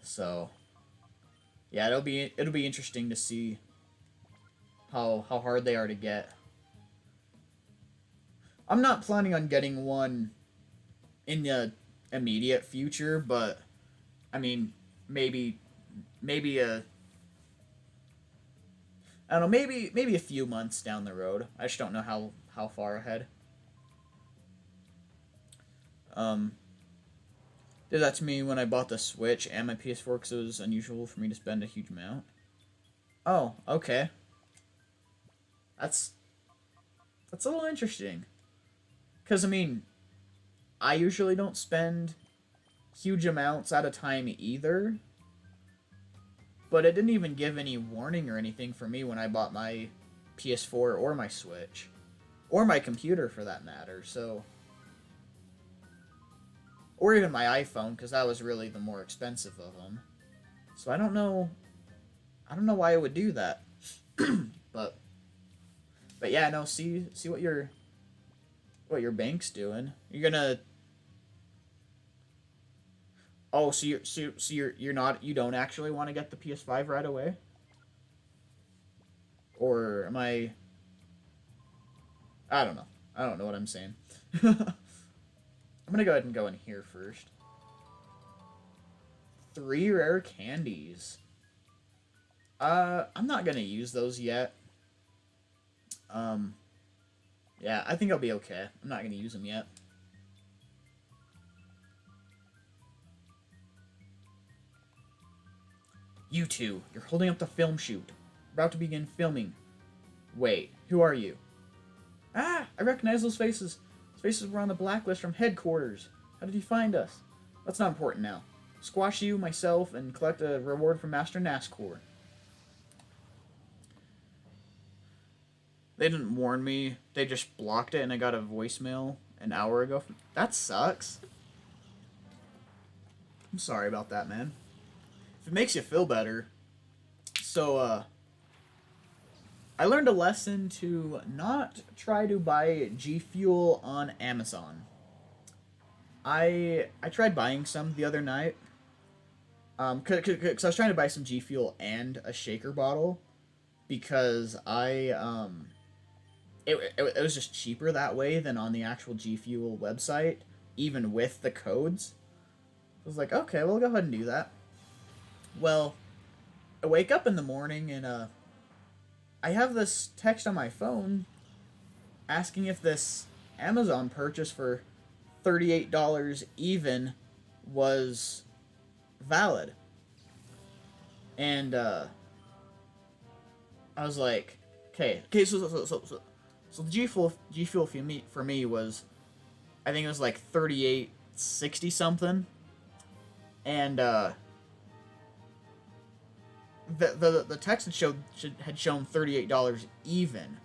So yeah, it'll be interesting to see how hard they are to get. I'm not planning on getting one in the immediate future, but I mean maybe maybe a I don't know, maybe a few months down the road. I just don't know how far ahead. Um, did that to me when I bought the Switch and my PS4 because it was unusual for me to spend a huge amount. Oh, okay. That's that's a little interesting. Cause I mean, I usually don't spend huge amounts at a time either. But it didn't even give any warning or anything for me when I bought my PS4 or my Switch, or my computer for that matter. So, or even my iPhone because that was really the more expensive of them. So I don't know. I don't know why it would do that. but but yeah, no. See what your bank's doing. You're gonna. Oh, so you're not, you don't actually want to get the PS5 right away, or am I? I don't know. I don't know what I'm saying. I'm gonna go ahead and go in here first. Three rare candies. I'm not gonna use those yet. Um, yeah, I think I'll be okay. I'm not gonna use them yet. You two, you're holding up the film shoot. About to begin filming. Wait, who are you? Ah, I recognize those faces. Those faces were on the blacklist from headquarters. How did you find us? That's not important now. Squash you, myself, and collect a reward from Master Nascor. They didn't warn me. They just blocked it, and I got a voicemail an hour ago. That sucks. I'm sorry about that, man. If it makes you feel better. So, I learned a lesson to not try to buy G Fuel on Amazon. I tried buying some the other night. Cause I was trying to buy some G Fuel and a shaker bottle because it was just cheaper that way than on the actual G Fuel website, even with the codes. I was like, okay, well, I'll go ahead and do that. Well, I wake up in the morning and I have this text on my phone asking if this Amazon purchase for $38 even was valid. And I was like, okay, so the G Fuel for me was, I think it was like 38.60 something, and the text had shown $38 even.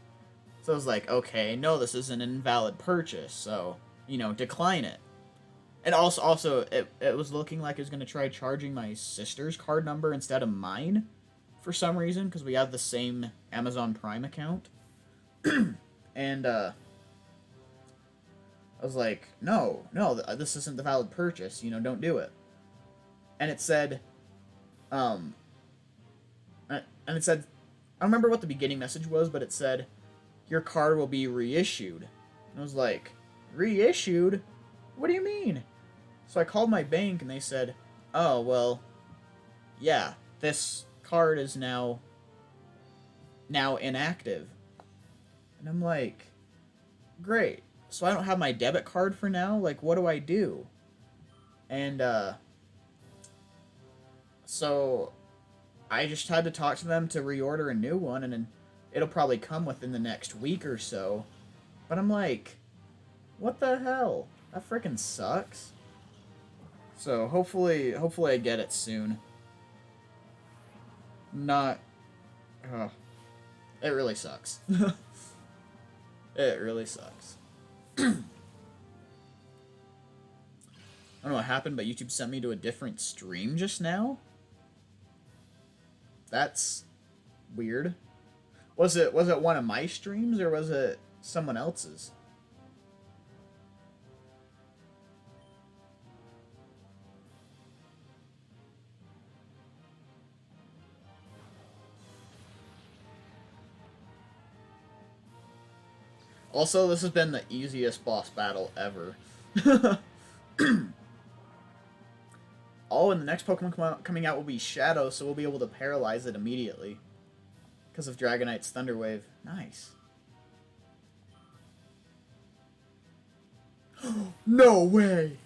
So I was like, okay, no, this is an invalid purchase, so decline it. And also it was looking like it was gonna try charging my sister's card number instead of mine for some reason because we have the same Amazon Prime account. And I was like, no, this isn't the valid purchase. Don't do it. And it said, um, and it said, I don't remember what the beginning message was, but it said, your card will be reissued. And I was like, reissued? What do you mean? So I called my bank and they said, oh, well, yeah, this card is now inactive. And I'm like, great. So I don't have my debit card for now? Like, what do I do? And, so I just had to talk to them to reorder a new one, and then it'll probably come within the next week or so. But I'm like, what the hell? That freaking sucks. So hopefully I get it soon. Not... it really sucks. It really sucks. I don't know what happened, but YouTube sent me to a different stream just now. That's weird. Was it one of my streams or was it someone else's? Also, this has been the easiest boss battle ever. Oh, and the next Pokemon coming out will be Shadow, so we'll be able to paralyze it immediately. Because of Dragonite's Thunder Wave. Nice. No way!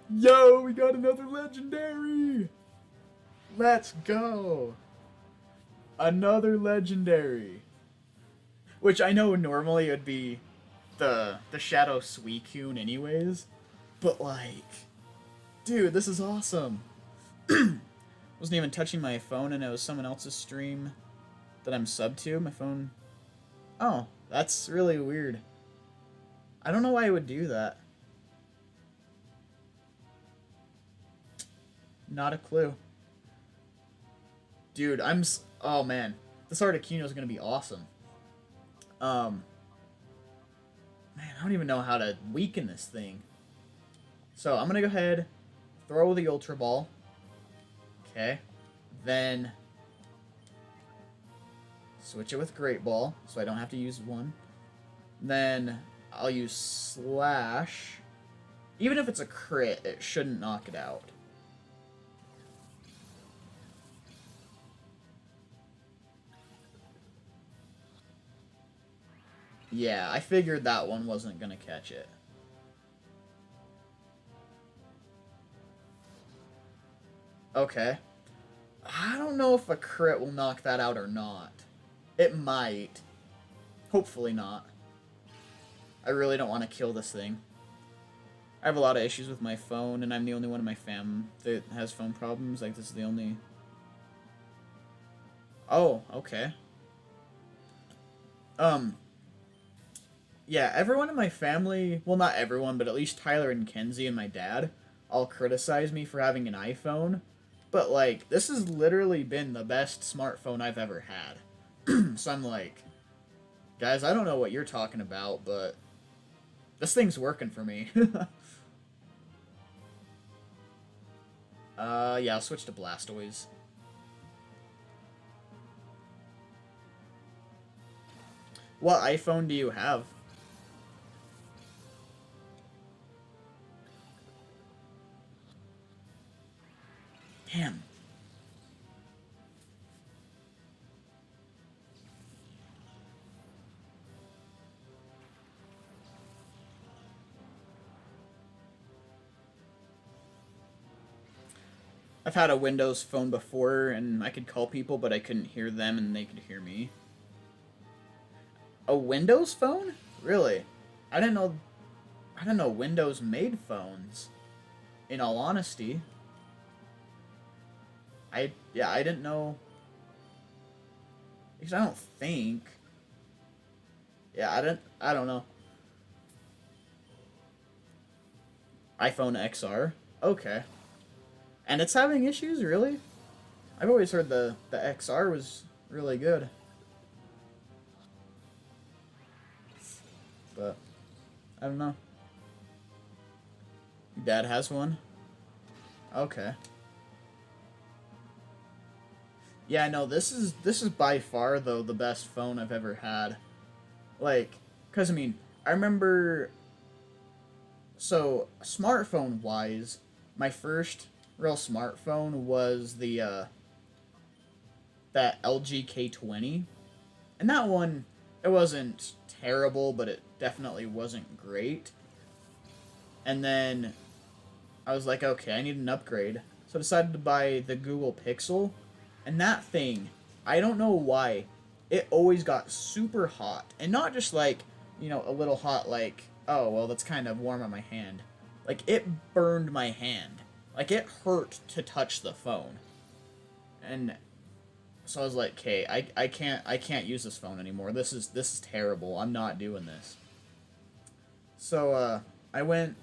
Yo, we got another legendary! Let's go! Another legendary. Which I know normally it would be the Shadow Suicune anyways. But like... Dude, this is awesome. Wasn't even touching my phone and it was someone else's stream that I'm subbed to. My phone... Oh, that's really weird. I don't know why I would do that. Not a clue. Dude, oh man. This Articuno is going to be awesome. Man, I don't even know how to weaken this thing. So, I'm going to go ahead, throw the Ultra Ball. Okay. Then, switch it with Great Ball, so I don't have to use one. Then, I'll use Slash. Even if it's a crit, it shouldn't knock it out. Yeah, I figured that one wasn't gonna catch it. Okay. I don't know if a crit will knock that out or not. It might. Hopefully not. I really don't want to kill this thing. I have a lot of issues with my phone, and I'm the only one in my fam that has phone problems. Like, this is the only... Oh, okay. Yeah, everyone in my family, well, not everyone, but at least Tyler and Kenzie and my dad all criticize me for having an iPhone. But, like, this has literally been the best smartphone I've ever had. So I'm like, guys, I don't know what you're talking about, but this thing's working for me. Yeah, I'll switch to Blastoise. What iPhone do you have? Damn. I've had a Windows phone before, and I could call people, but I couldn't hear them, and they could hear me. A Windows phone? Really? I didn't know Windows made phones. In all honesty. I didn't know. Because I don't think. Yeah, I don't know. iPhone XR? Okay. And it's having issues, really? I've always heard the XR was really good. But, I don't know. Your dad has one? Okay. Yeah, no, this is by far, though, the best phone I've ever had. Like, because, I mean, I remember... So, smartphone-wise, my first real smartphone was the, that LG K20. And that one, it wasn't terrible, but it definitely wasn't great. And then, I was like, okay, I need an upgrade. So I decided to buy the Google Pixel. And that thing, I don't know why, it always got super hot. And not just like, a little hot like, oh, well, that's kind of warm on my hand. Like, it burned my hand. Like, it hurt to touch the phone. And so I was like, okay, I can't use this phone anymore. This is terrible. I'm not doing this. So I went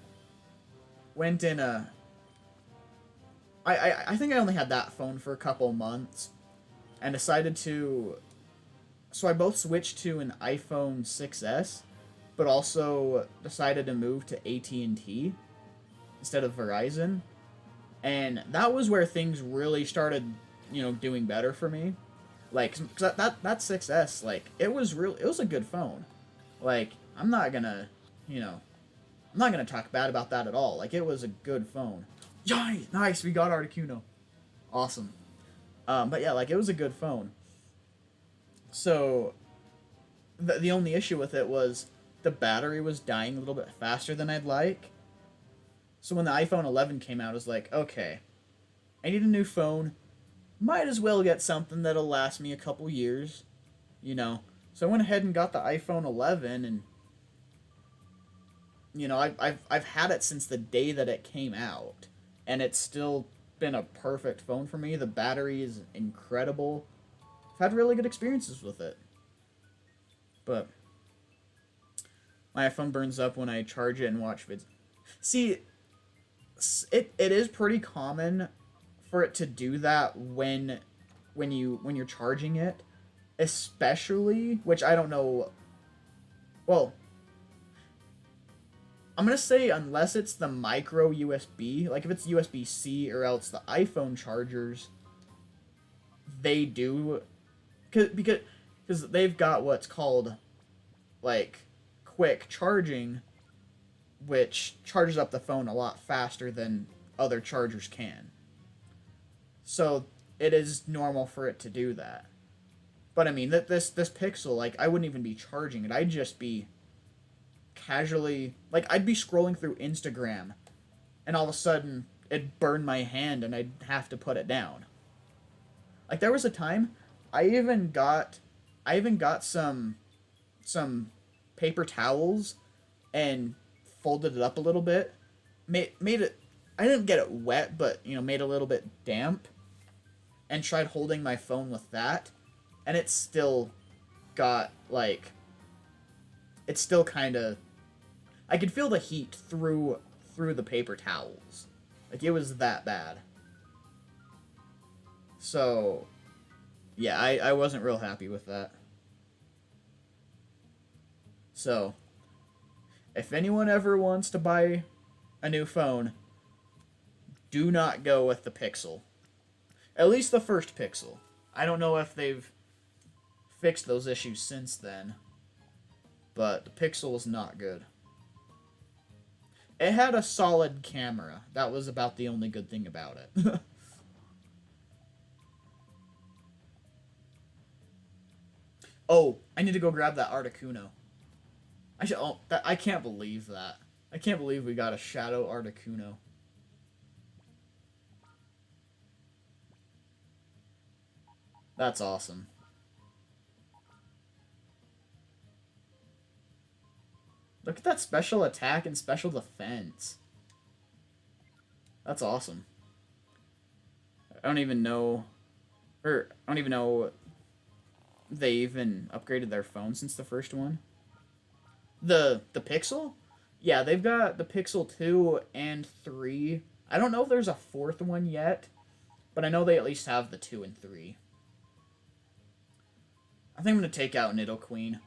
in I think I only had that phone for a couple months and decided to, so I both switched to an iPhone 6S, but also decided to move to AT&T instead of Verizon. And that was where things really started, doing better for me. Like, cause that 6S, like, it was a good phone. Like, I'm not gonna talk bad about that at all. Like, it was a good phone. Yay! Nice, we got Articuno. Awesome. But yeah, like, it was a good phone. So, the only issue with it was the battery was dying a little bit faster than I'd like. So when the iPhone 11 came out, I was like, okay, I need a new phone. Might as well get something that'll last me a couple years, So I went ahead and got the iPhone 11, and I've had it since the day that it came out, and it's still been a perfect phone for me. The battery is incredible. I've had really good experiences with it. But my iPhone burns up when I charge it and watch vids. See, it is pretty common for it to do that when you're charging it, especially, which I don't know. Well, I'm gonna say unless it's the micro USB, like if it's USB-C or else the iPhone chargers, they do, because they've got what's called like quick charging, which charges up the phone a lot faster than other chargers can. So it is normal for it to do that. But I mean, this Pixel, like, I wouldn't even be charging it. I'd just be casually, like, I'd be scrolling through Instagram, and all of a sudden it'd burn my hand and I'd have to put it down. Like, there was a time I even got some paper towels and folded it up a little bit, made it, I didn't get it wet, but made it a little bit damp, and tried holding my phone with that, and it still got, like, it's still kind of, I could feel the heat through the paper towels. Like, it was that bad. So yeah, I wasn't real happy with that. So if anyone ever wants to buy a new phone, do not go with the Pixel. At least the first Pixel. I don't know if they've fixed those issues since then, but the Pixel is not good. It had a solid camera. That was about the only good thing about it. Oh, I need to go grab that Articuno. I can't believe that. I can't believe we got a Shadow Articuno. That's awesome. Look at that special attack and special defense. That's awesome. I don't even know they even upgraded their phone since the first one. The Pixel? Yeah, they've got the Pixel 2 and 3. I don't know if there's a fourth one yet, but I know they at least have the 2 and 3. I think I'm going to take out Nidoqueen.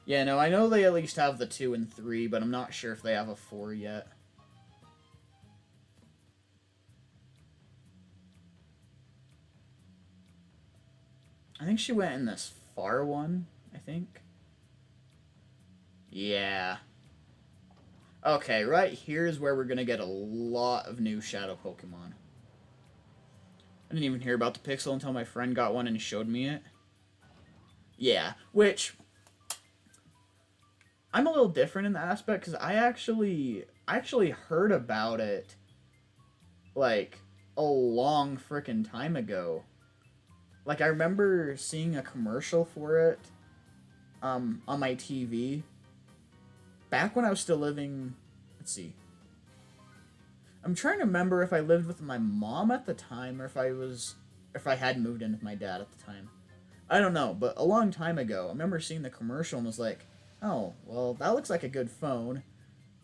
Yeah, no, I know they at least have the 2 and 3, but I'm not sure if they have a 4 yet. I think she went in this far one, I think. Yeah. Okay, right here is where we're going to get a lot of new Shadow Pokemon. I didn't even hear about the Pixel until my friend got one and showed me it. Yeah, which I'm a little different in that aspect because I actually heard about it like a long frickin' time ago. Like I remember seeing a commercial for it on my TV back when I was still living. Let's see. I'm trying to remember if I lived with my mom at the time or if I had moved in with my dad at the time. I don't know, but a long time ago, I remember seeing the commercial and was like, "Oh, well, that looks like a good phone."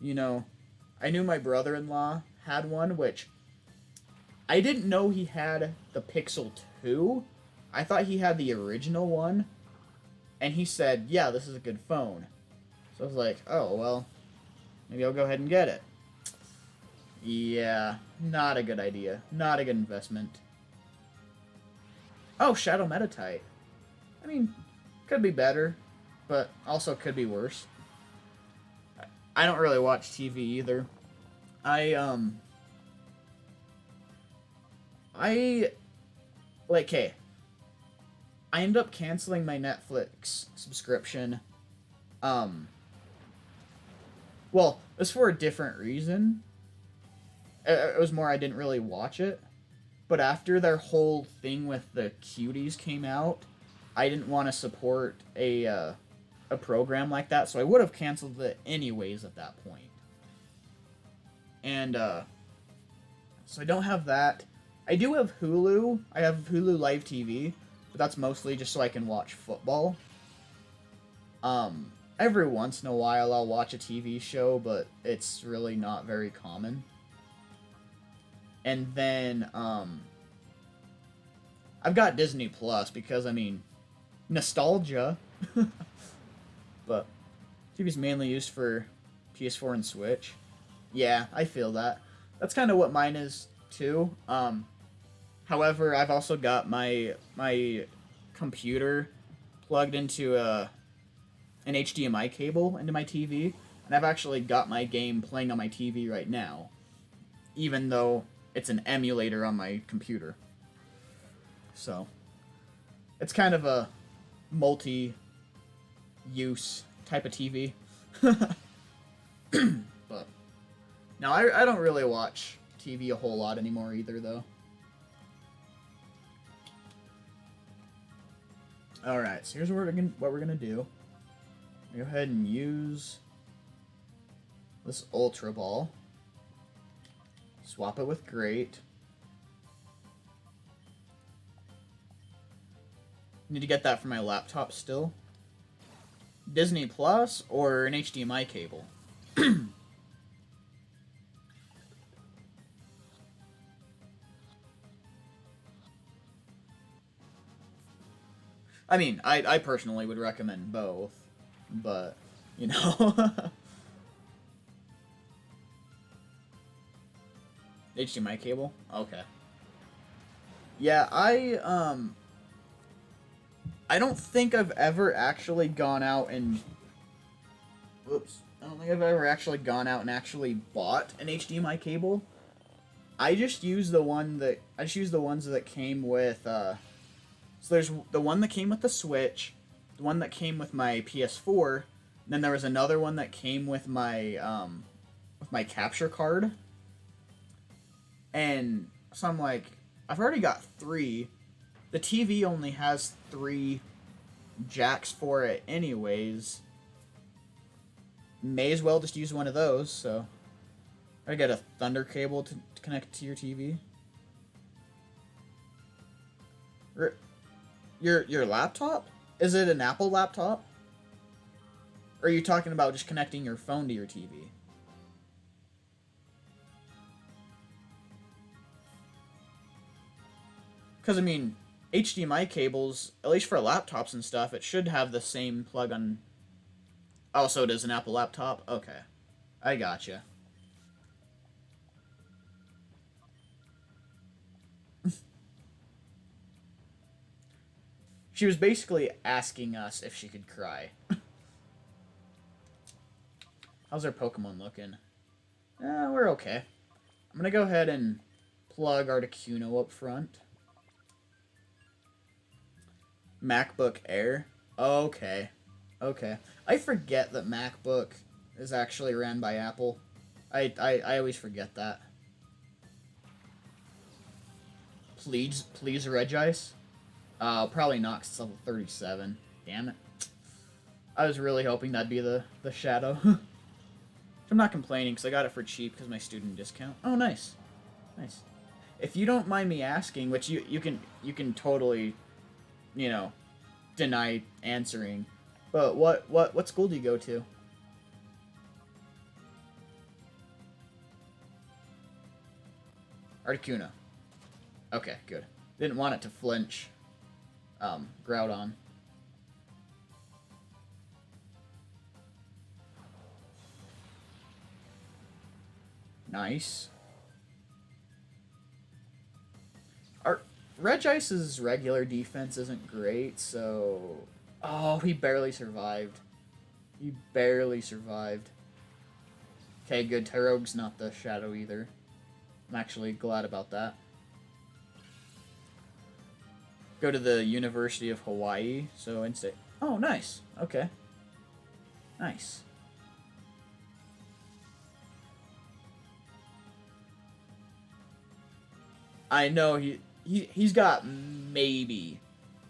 You know, I knew my brother-in-law had one, which I didn't know he had the Pixel 2. I thought he had the original one, and he said, "Yeah, this is a good phone." So I was like, "Oh, well, maybe I'll go ahead and get it." Yeah, not a good idea. Not a good investment. Oh, Shadow Metatite. I mean, could be better, but also could be worse. I don't really watch TV either. I I like hey, I ended up canceling my Netflix subscription. Um well, it was for a different reason. It was more I didn't really watch it. But after their whole thing with the cuties came out, I didn't want to support a program like that, so I would have canceled it anyways at that point. And so I don't have that. I do have Hulu. I have Hulu Live TV, but that's mostly just so I can watch football. Every once in a while I'll watch a TV show, but it's really not very common. And then I've got Disney Plus because I mean nostalgia. But TV's mainly used for PS4 and Switch. Yeah, I feel that. That's kind of what mine is too. However, I've also got my computer plugged into an HDMI cable into my TV, and I've actually got my game playing on my TV right now, even though it's an emulator on my computer. So, it's kind of a multi-use type of TV. But no, I don't really watch TV a whole lot anymore either, though. Alright, so here's what we're gonna do. Go ahead and use this Ultra Ball. Swap it with Great. Need to get that for my laptop still. Disney Plus or an HDMI cable? I mean, I personally would recommend both, but, you know. HDMI cable? Okay. Yeah, I don't think I've ever actually gone out and... Whoops. I don't think I've ever actually gone out and actually bought an HDMI cable. I just use the ones that came with, so there's the one that came with the Switch, the one that came with my PS4, and then there was another one that came with my capture card. And so I'm like, I've already got 3. The TV only has 3 jacks for it anyways. May as well just use one of those, so I get a Thunder cable to connect to your TV. Your laptop? Is it an Apple laptop? Or are you talking about just connecting your phone to your TV? Because, I mean, HDMI cables, at least for laptops and stuff, it should have the same plug on... Oh, so it is an Apple laptop? Okay. I gotcha. She was basically asking us if she could cry. How's our Pokemon looking? We're okay. I'm gonna go ahead and plug Articuno up front. MacBook Air? Okay. Okay. I forget that MacBook is actually ran by Apple. I always forget that. Please, Regice. Probably not 'cause it's level 37. Damn it. I was really hoping that'd be the shadow. I'm not complaining because I got it for cheap because my student discount. Oh, nice. Nice. If you don't mind me asking, which you can totally, you know, deny answering, but what school do you go to? Articuno. Okay, good. Didn't want it to flinch. Groudon. Nice. Regice's regular defense isn't great, so... Oh, he barely survived. He barely survived. Okay, good. Tyrogue's not the shadow either. I'm actually glad about that. Go to the University of Hawaii, so instead... Oh, nice. Okay. Nice. I know he's got maybe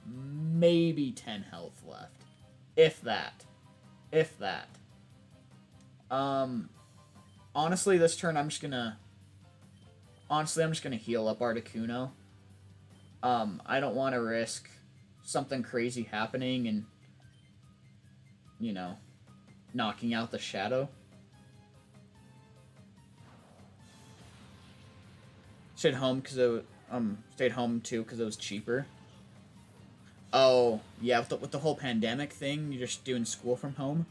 10 health left. If that. If that. Honestly, this turn I'm just gonna heal up Articuno. I don't want to risk something crazy happening and, you know, knocking out the shadow. Stayed home because it stayed home too because it was cheaper. Oh yeah, with the whole pandemic thing, you're just doing school from home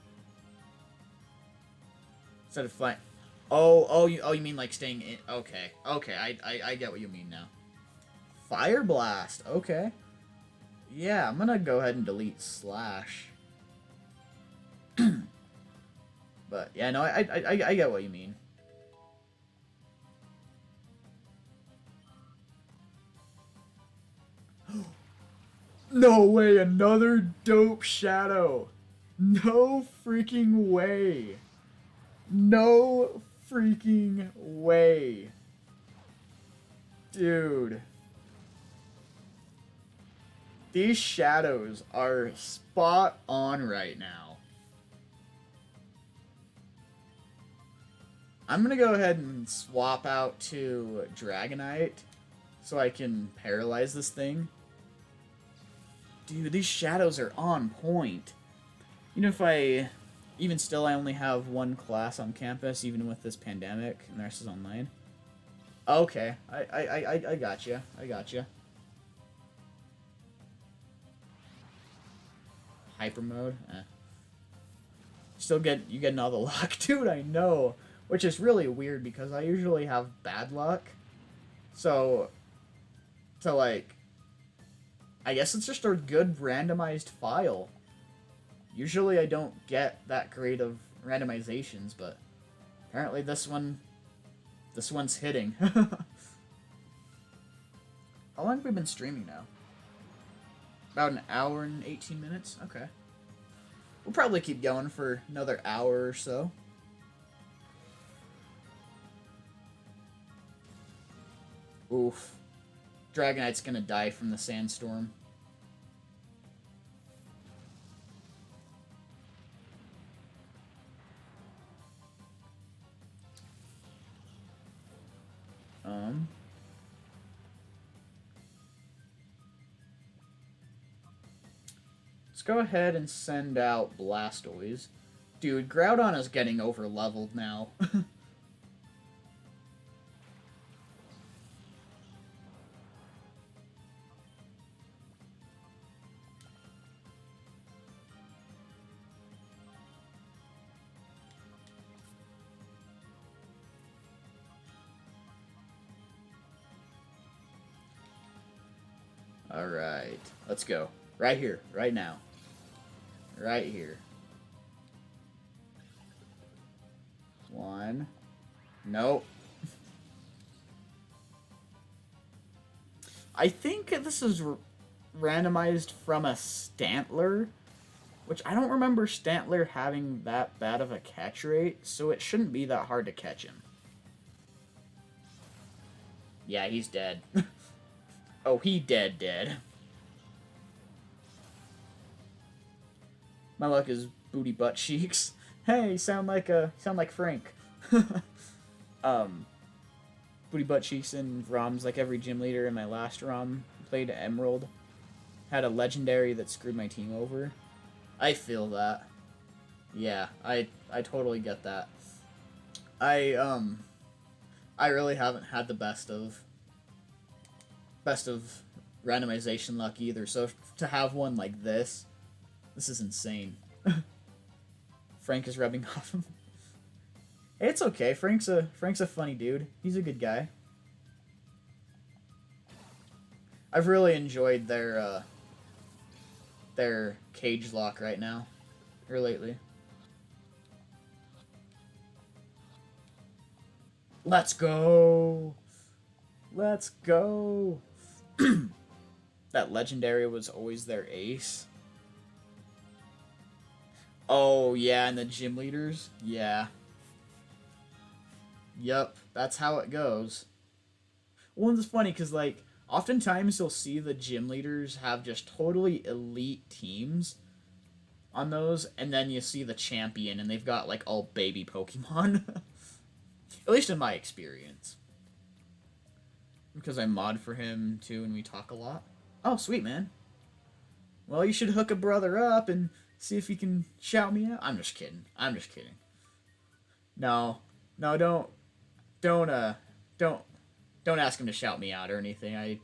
instead of flying. Oh, you mean like staying in? Okay, I get what you mean now. Fire Blast. Okay. Yeah, I'm gonna go ahead and delete Slash. But yeah, no, I get what you mean. No way, another dope shadow. No freaking way. No freaking way. Dude. These shadows are spot on right now. I'm gonna go ahead and swap out to Dragonite so I can paralyze this thing. Dude, these shadows are on point. Even if I only have one class on campus, even with this pandemic, and the rest is online. Okay, I gotcha. I gotcha. Hyper mode? You getting all the luck, dude, I know. Which is really weird because I usually have bad luck. So, like, I guess it's just a good randomized file. Usually I don't get that great of randomizations, but apparently this one's hitting. How long have we been streaming now? About an hour and 18 minutes? Okay. We'll probably keep going for another hour or so. Oof. Dragonite's gonna die from the sandstorm. Let's go ahead and send out Blastoise. Dude, Groudon is getting over-leveled now. Alright, let's go. Right here, right now. Right here. One. Nope. I think this is randomized from a Stantler, which I don't remember Stantler having that bad of a catch rate, so it shouldn't be that hard to catch him. Yeah, he's dead. Oh, he dead. My luck is booty butt cheeks. Hey, sound like Frank. um, booty butt cheeks and ROMs like every gym leader in my last ROM played Emerald. Had a legendary that screwed my team over. I feel that. Yeah, I totally get that. I I really haven't had the best of randomization luck either. So to have one like this is insane. Frank is rubbing off him. It's okay. Frank's a funny dude. He's a good guy. I've really enjoyed their cage lock right now, or lately. Let's go. Let's go. That legendary was always their ace. Oh, yeah, and the gym leaders? Yeah. Yep, that's how it goes. Well, it's funny because, like, oftentimes you'll see the gym leaders have just totally elite teams on those, and then you see the champion, and they've got, like, all baby Pokemon. At least in my experience. Because I mod for him, too, and we talk a lot. Oh, sweet, man. Well, you should hook a brother up and see if he can shout me out. I'm just kidding. I'm just kidding. No. No, don't ask him to shout me out or anything.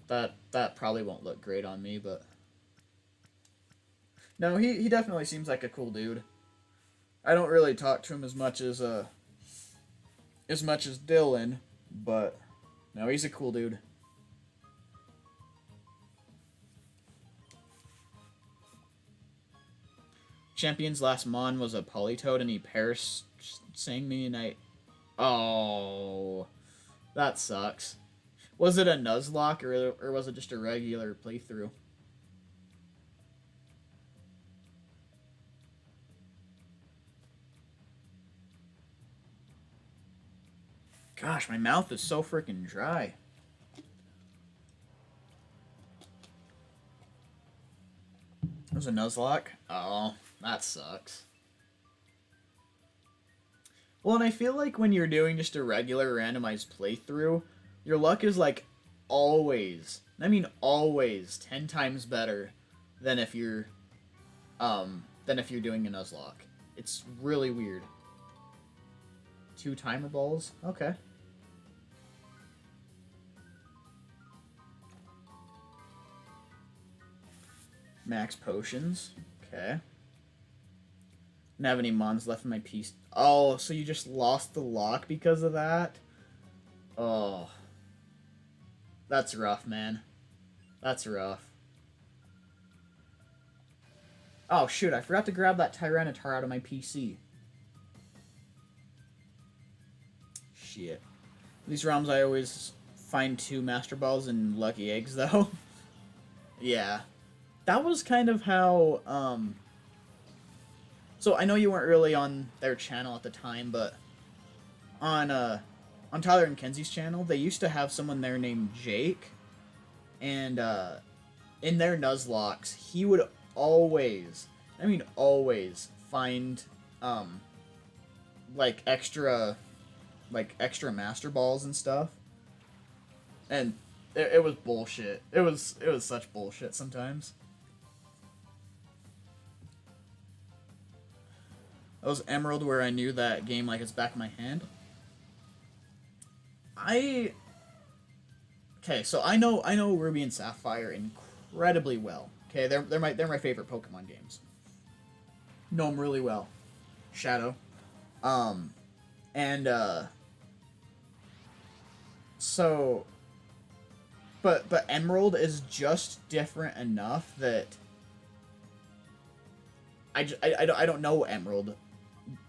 That probably won't look great on me, but no, he definitely seems like a cool dude. I don't really talk to him as much as Dylan, but no, he's a cool dude. Champion's last mon was a Politoed, and he Paris sang me, and oh, that sucks. Was it a Nuzlocke, or was it just a regular playthrough? Gosh, my mouth is so freaking dry. It was a Nuzlocke? Oh, that sucks. Well, and I feel like when you're doing just a regular randomized playthrough, your luck is like always, I mean always, 10 times better than if you're doing a Nuzlocke. It's really weird. 2 timer balls? Okay. Max potions. Okay. Don't have any mons left in my piece. Oh, so you just lost the lock because of that? Oh. That's rough, man. That's rough. Oh, shoot, I forgot to grab that Tyranitar out of my PC. Shit. These ROMs I always find 2 Master Balls and Lucky Eggs, though. Yeah. That was kind of how, So I know you weren't really on their channel at the time, but on Tyler and Kenzie's channel, they used to have someone there named Jake, and in their Nuzlocks, he would always, I mean always, find like extra Master Balls and stuff, and it was bullshit. It was such bullshit sometimes. That was Emerald, where I knew that game like it's back of my hand. Okay, so I know Ruby and Sapphire incredibly well. Okay, they're my favorite Pokemon games. Know them really well. Shadow. And so but Emerald is just different enough that I don't know Emerald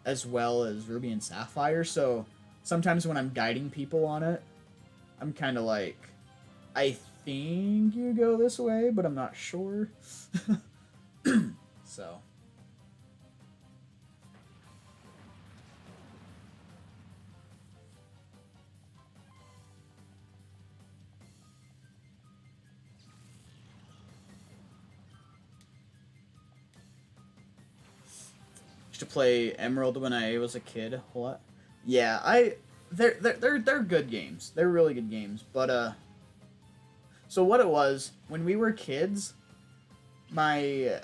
as well as Ruby and Sapphire, so sometimes when I'm guiding people on it, I'm kind of like, I think you go this way, but I'm not sure. So. to play Emerald when I was a kid. What? Yeah, they're good games. They're really good games. But so what it was when we were kids, my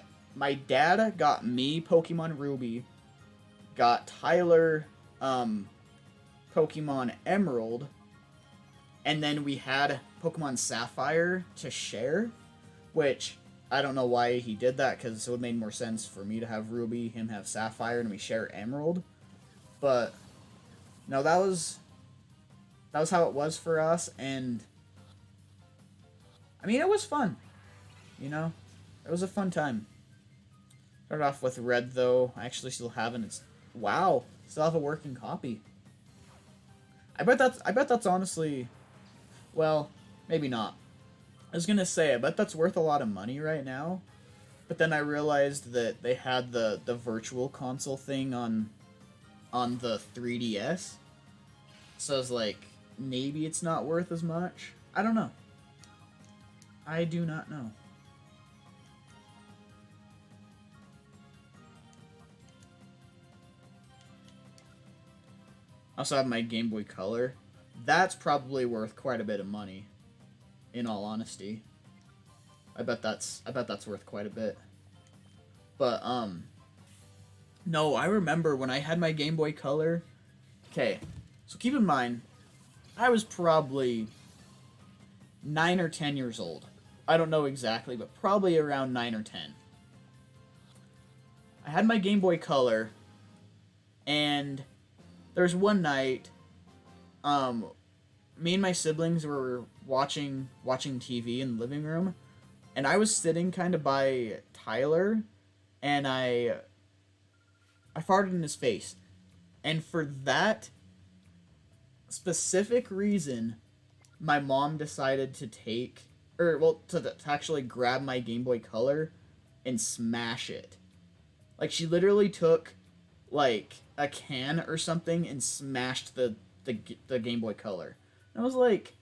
dad got me Pokemon Ruby, got Tyler Pokemon Emerald, and then we had Pokemon Sapphire to share, which I don't know why he did that, because it would have made more sense for me to have Ruby, him have Sapphire, and we share Emerald. But no, that was how it was for us, and I mean, it was fun. You know, it was a fun time. Started off with Red, though. I actually still haven't. It's wow, still have a working copy. I bet that's honestly, well, maybe not. I was gonna say, I bet that's worth a lot of money right now, but then I realized that they had the virtual console thing on the 3DS, so I was like, maybe it's not worth as much. I don't know. I do not know. I also have my Game Boy Color. That's probably worth quite a bit of money, in all honesty. I bet that's worth quite a bit. But no, I remember when I had my Game Boy Color. Okay, so keep in mind, I was probably 9 or 10 years old. I don't know exactly, but probably around 9 or 10. I had my Game Boy Color, and there's one night, me and my siblings were watching TV in the living room, and I was sitting kind of by Tyler, and I farted in his face. And for that specific reason, my mom decided to to actually grab my Game Boy Color and smash it. Like, she literally took, like, a can or something and smashed the Game Boy Color. And I was like,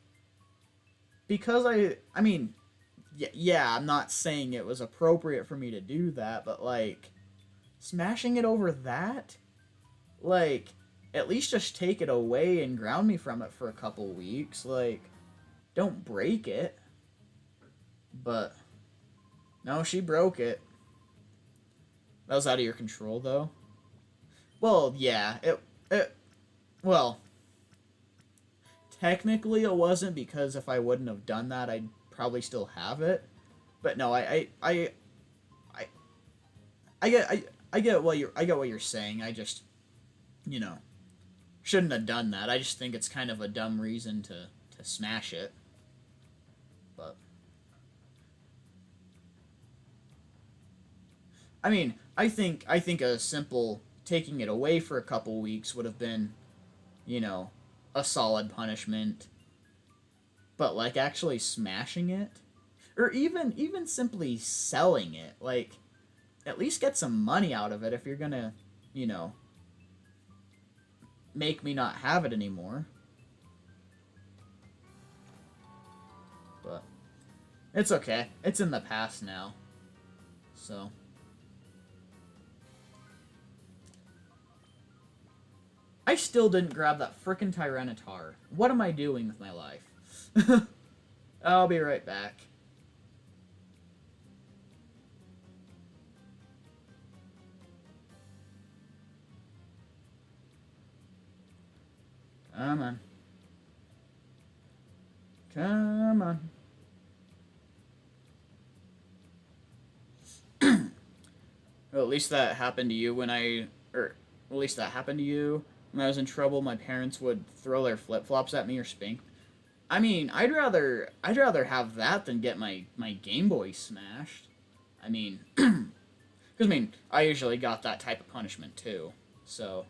because I mean, yeah, I'm not saying it was appropriate for me to do that, but, like, smashing it over that? Like, at least just take it away and ground me from it for a couple weeks. Like, don't break it. But, no, she broke it. That was out of your control, though. Well, yeah, well, technically it wasn't, because if I wouldn't have done that, I'd probably still have it. But no, I get what you're saying. I just, you know, shouldn't have done that. I just think it's kind of a dumb reason to smash it. But I mean, I think a simple taking it away for a couple weeks would have been, you know, a solid punishment. But, like, actually smashing it, or even simply selling it, like, at least get some money out of it if you're gonna, you know, make me not have it anymore. But it's okay. It's in the past now. So I still didn't grab that frickin' Tyranitar. What am I doing with my life? I'll be right back. Come on. Come on. Well, at least that happened to you when at least that happened to you when I was in trouble. My parents would throw their flip-flops at me or spank. I mean, I'd rather have that than get my Game Boy smashed. I mean, because I mean, I usually got that type of punishment too. So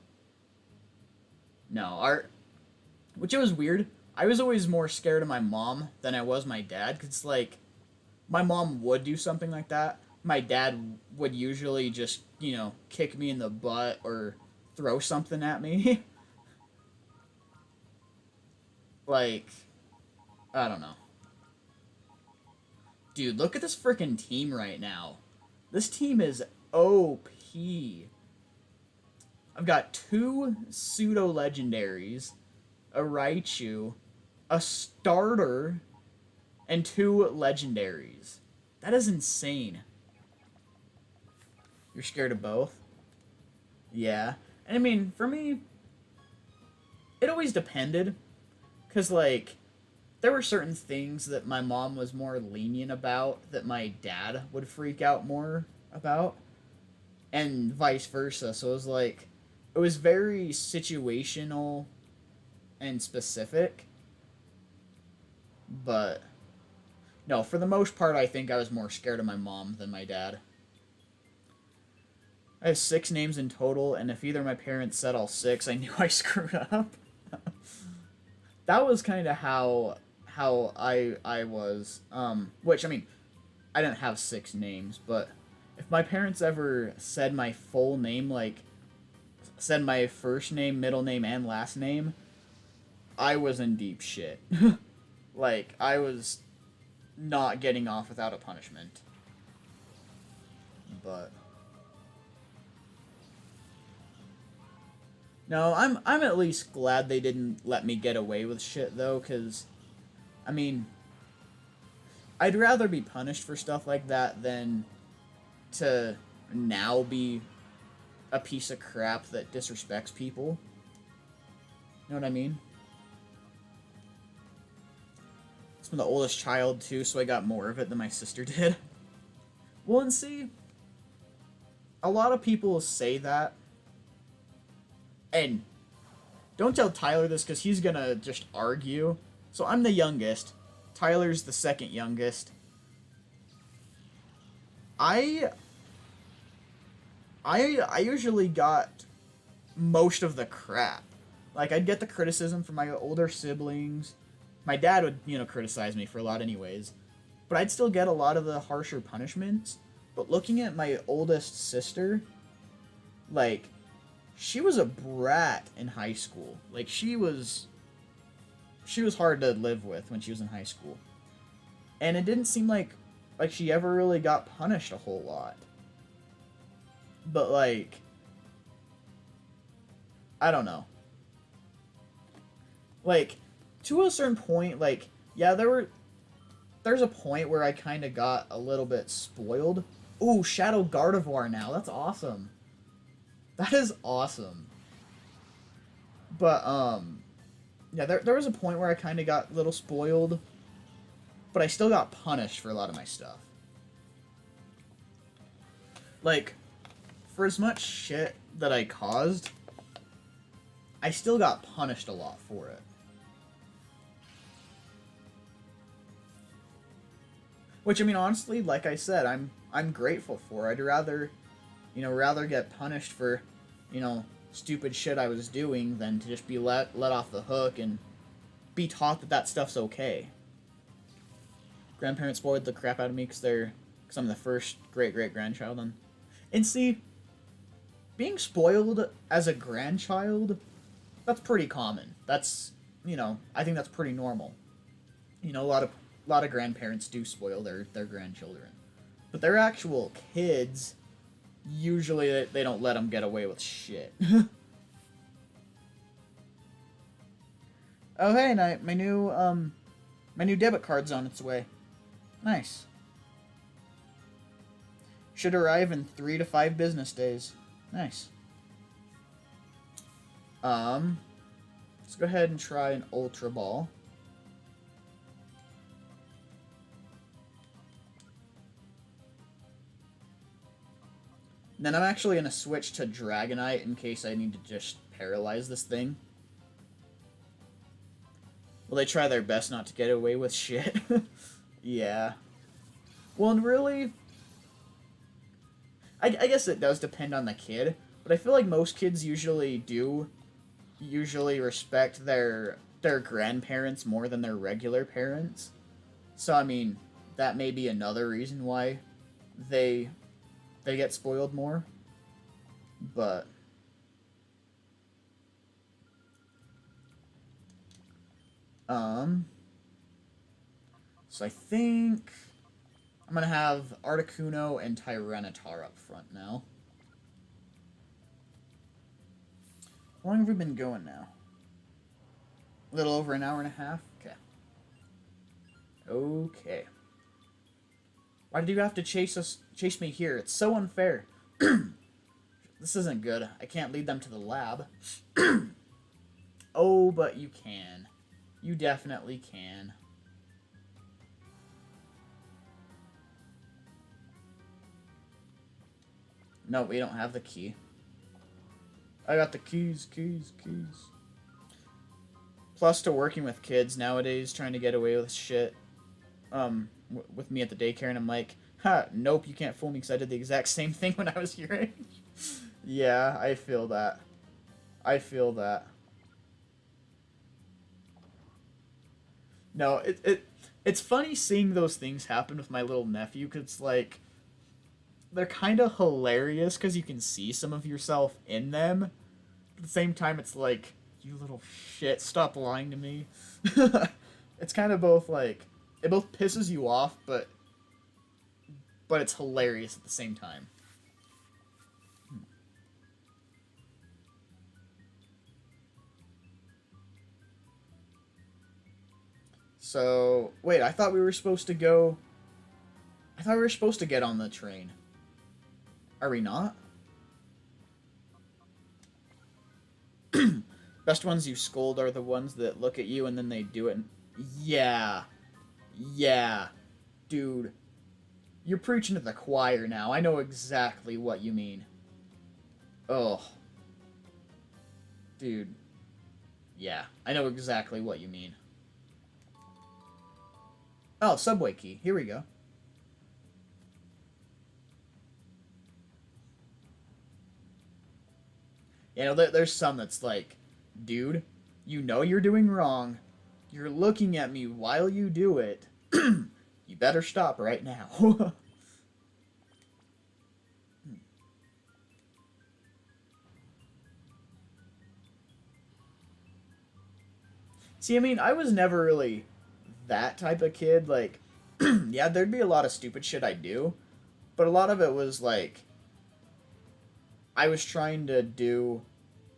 no, which it was weird. I was always more scared of my mom than I was my dad, because, like, my mom would do something like that. My dad would usually just, you know, kick me in the butt or throw something at me. Like, I don't know. Dude, look at this freaking team right now. This team is OP. I've got two pseudo legendaries, a Raichu, a starter, and two legendaries. That is insane. You're scared of both? Yeah. And I mean, for me, it always depended. Because, like, there were certain things that my mom was more lenient about that my dad would freak out more about. And vice versa. So it was like, it was very situational and specific. But, no, for the most part, I think I was more scared of my mom than my dad. I have 6 names in total, and if either of my parents said all 6, I knew I screwed up. That was kind of how I was. Which, I mean, I didn't have 6 names, but if my parents ever said my full name, like, said my first name, middle name, and last name, I was in deep shit. Like, I was not getting off without a punishment. But no, I'm at least glad they didn't let me get away with shit though, cuz I mean, I'd rather be punished for stuff like that than to now be a piece of crap that disrespects people. You know what I mean? I'm the oldest child too, so I got more of it than my sister did. Well, and see, a lot of people say that, and don't tell Tyler this because he's gonna just argue. So I'm the youngest. Tyler's the second youngest. I usually got most of the crap. Like, I'd get the criticism from my older siblings. My dad would, criticize me for a lot anyways. But I'd still get a lot of the harsher punishments. But looking at my oldest sister, like, she was a brat in high school. Like, she was hard to live with when she was in high school. And it didn't seem like she ever really got punished a whole lot. But, like, I don't know. Like, to a certain point, like, yeah, there's a point where I kind of got a little bit spoiled. Ooh, Shadow Gardevoir now. That's awesome. That is awesome. But, yeah, there was a point where I kind of got a little spoiled, but I still got punished for a lot of my stuff. Like, for as much shit that I caused, I still got punished a lot for it. Which, I mean, honestly, like I said, I'm grateful for. I'd rather get punished for, stupid shit I was doing than to just be let off the hook and be taught that stuff's okay. Grandparents spoiled the crap out of me because I'm the first great-great-grandchild. And see, being spoiled as a grandchild, that's pretty common. That's, I think that's pretty normal. A lot of grandparents do spoil their grandchildren. But their actual kids, usually they don't let them get away with shit. Oh hey, my new debit card's on its way. Nice. Should arrive in 3 to 5 business days. Nice. Let's go ahead and try an Ultra Ball. Then I'm actually going to switch to Dragonite in case I need to just paralyze this thing. Will they try their best not to get away with shit? Yeah. Well, and really, I guess it does depend on the kid, but I feel like most kids usually respect their grandparents more than their regular parents. So, I mean, that may be another reason why they get spoiled more. But so I think I'm gonna have Articuno and Tyranitar up front now. How long have we been going now? A little over an hour and a half? Okay. Okay. Why did you have to chase me here? It's so unfair. This isn't good. I can't lead them to the lab. Oh, but you can. You definitely can. No, we don't have the key. I got the keys. Plus to working with kids nowadays, trying to get away with shit. With me at the daycare, and I'm like, nope, you can't fool me because I did the exact same thing when I was your age. Yeah, I feel that. No, it's funny seeing those things happen with my little nephew, because it's like, they're kind of hilarious because you can see some of yourself in them. At the same time, it's like, you little shit, stop lying to me. It's kind of both like, it both pisses you off, but it's hilarious at the same time. So, wait, I thought we were supposed to go... I thought we were supposed to get on the train. Are we not? Best ones you scold are the ones that look at you and then they do it. Yeah. Yeah. Dude. You're preaching to the choir now. I know exactly what you mean. Oh. Dude. Yeah. I know exactly what you mean. Oh, subway key. Here we go. You know, there's some that's like, dude, you know you're doing wrong. You're looking at me while you do it. You better stop right now. See, I mean, I was never really that type of kid. Like, yeah, there'd be a lot of stupid shit I do, but a lot of it was like, I was trying to do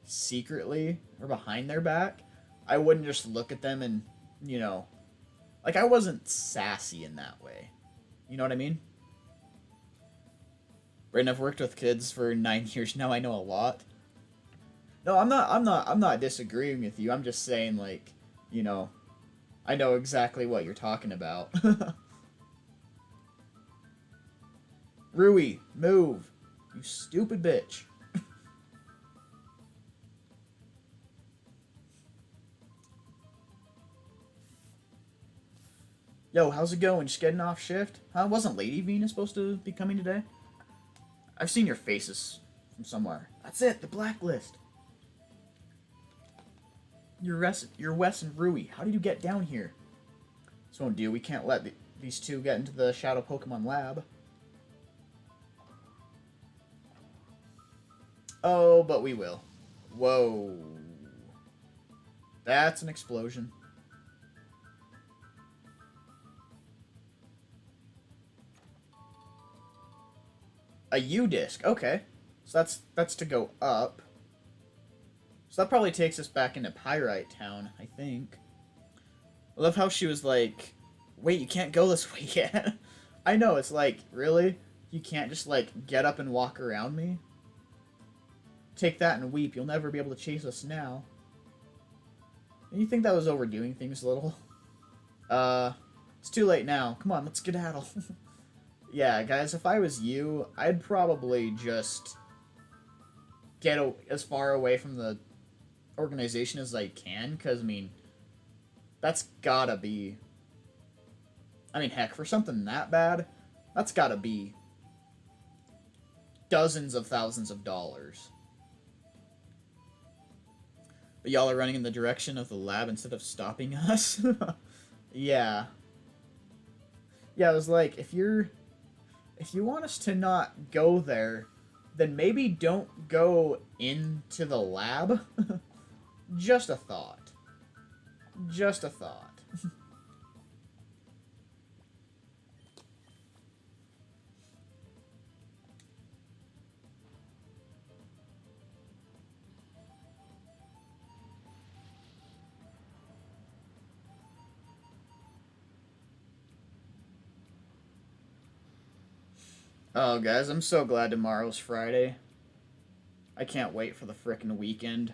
secretly or behind their back. I wouldn't just look at them and, you know, like, I wasn't sassy in that way. You know what I mean? Right, and I've worked with kids for 9 years now. I know a lot. No, I'm not disagreeing with you. I'm just saying, like, you know, I know exactly what you're talking about. Rui, move. You stupid bitch. Yo, how's it going? Just getting off shift? Huh? Wasn't Lady Venus supposed to be coming today? I've seen your faces from somewhere. That's it, the blacklist. You're Wes and Rui. How did you get down here? This won't do. We can't let these two get into the Shadow Pokemon Lab. Oh, but we will. Whoa. That's an explosion. A U-disc. Okay. So that's to go up. So that probably takes us back into Pyrite Town, I think. I love how she was like, wait, you can't go this way yet. I know, it's like, really? You can't just, like, get up and walk around me? Take that and weep. You'll never be able to chase us now. You think that was overdoing things a little? It's too late now. Come on, let's skedaddle. Yeah, guys, if I was you, I'd probably just get as far away from the organization as I can, because, I mean, that's gotta be... I mean, heck, for something that bad, that's gotta be dozens of thousands of dollars. But y'all are running in the direction of the lab instead of stopping us? Yeah. Yeah, I was like, if you want us to not go there, then maybe don't go into the lab. Just a thought. Just a thought. Oh, guys, I'm so glad tomorrow's Friday. I can't wait for the frickin' weekend.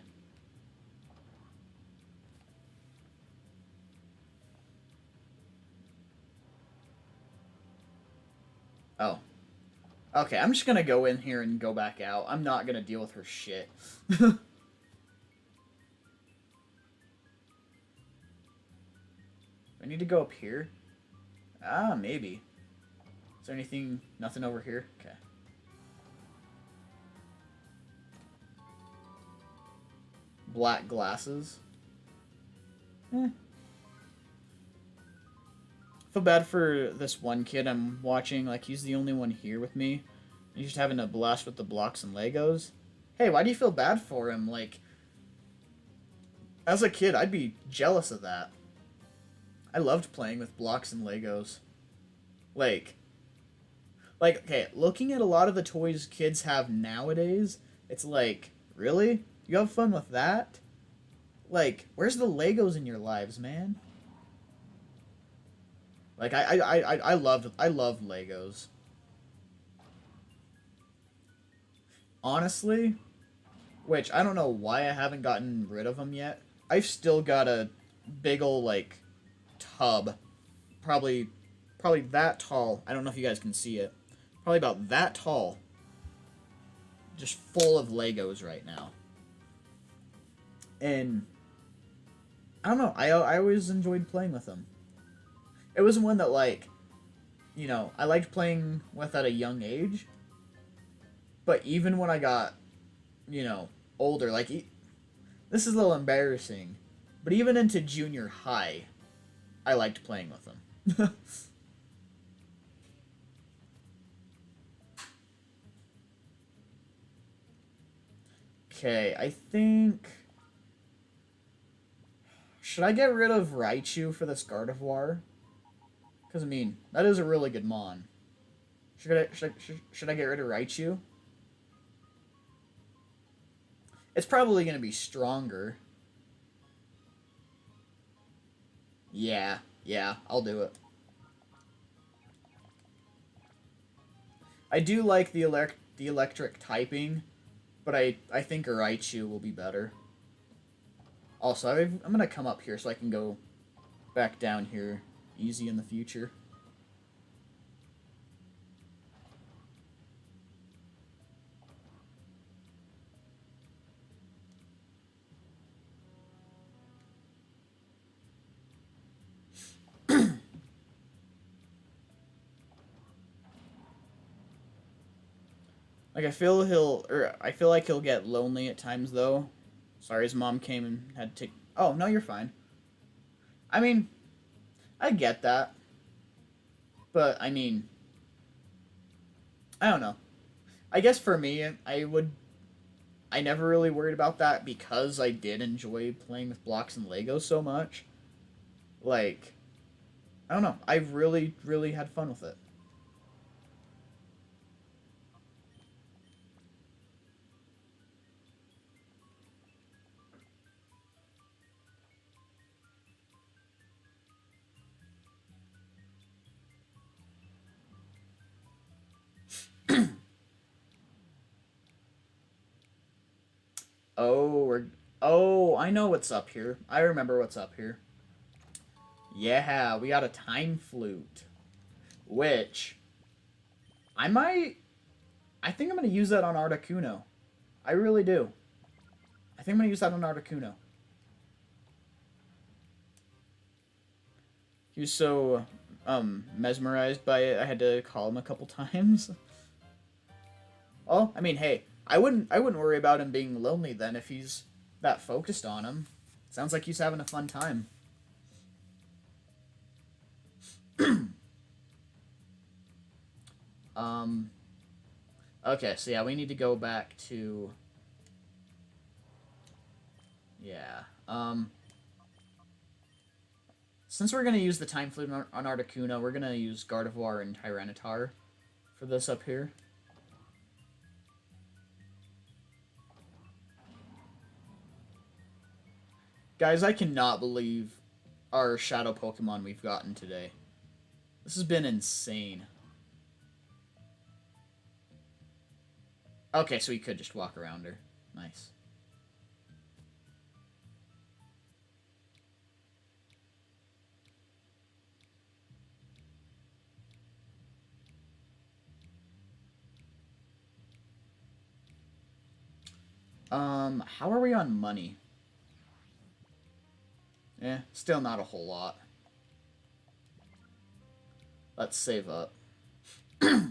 Oh. Okay, I'm just gonna go in here and go back out. I'm not gonna deal with her shit. I need to go up here? Ah, maybe. Is there anything... Nothing over here? Okay. Black glasses. Eh. Feel bad for this one kid I'm watching. Like, he's the only one here with me. He's just having a blast with the blocks and Legos. Hey, why do you feel bad for him? Like, as a kid, I'd be jealous of that. I loved playing with blocks and Legos. Like, okay, looking at a lot of the toys kids have nowadays, it's like, really? You have fun with that? Like, where's the Legos in your lives, man? Like, I love Legos. Honestly, which I don't know why I haven't gotten rid of them yet. I've still got a big ol' like tub, probably that tall. I don't know if you guys can see it. Probably about that tall, just full of Legos right now. And I don't know. I always enjoyed playing with them. It was one that like, you know, I liked playing with at a young age. But even when I got, you know, older, like, this is a little embarrassing, but even into junior high, I liked playing with them. Okay, I think... Should I get rid of Raichu for this Gardevoir? Because, I mean, that is a really good Mon. Should I get rid of Raichu? It's probably going to be stronger. Yeah, I'll do it. I do like the electric typing, but I think a Raichu will be better. Also, I'm going to come up here so I can go back down here easy in the future. Like, I feel like he'll get lonely at times, though. Sorry, his mom came and had to take... Oh, no, you're fine. I mean, I get that. But, I mean... I don't know. I guess for me, I never really worried about that because I did enjoy playing with blocks and Legos so much. Like, I don't know. I really, really had fun with it. Oh, I know what's up here. I remember what's up here. Yeah, we got a time flute. Which, I think I'm going to use that on Articuno. I really do. I think I'm going to use that on Articuno. He was so, mesmerized by it, I had to call him a couple times. Oh, I mean, hey, I wouldn't worry about him being lonely then if he's that focused on him. Sounds like he's having a fun time. um, okay, so yeah, we need to go back to... Yeah, since we're going to use the Time Flute on Articuno, we're going to use Gardevoir and Tyranitar for this up here. Guys, I cannot believe our Shadow Pokemon we've gotten today. This has been insane. Okay, so he could just walk around her. Nice. How are we on money? Eh, still not a whole lot. Let's save up. Boo,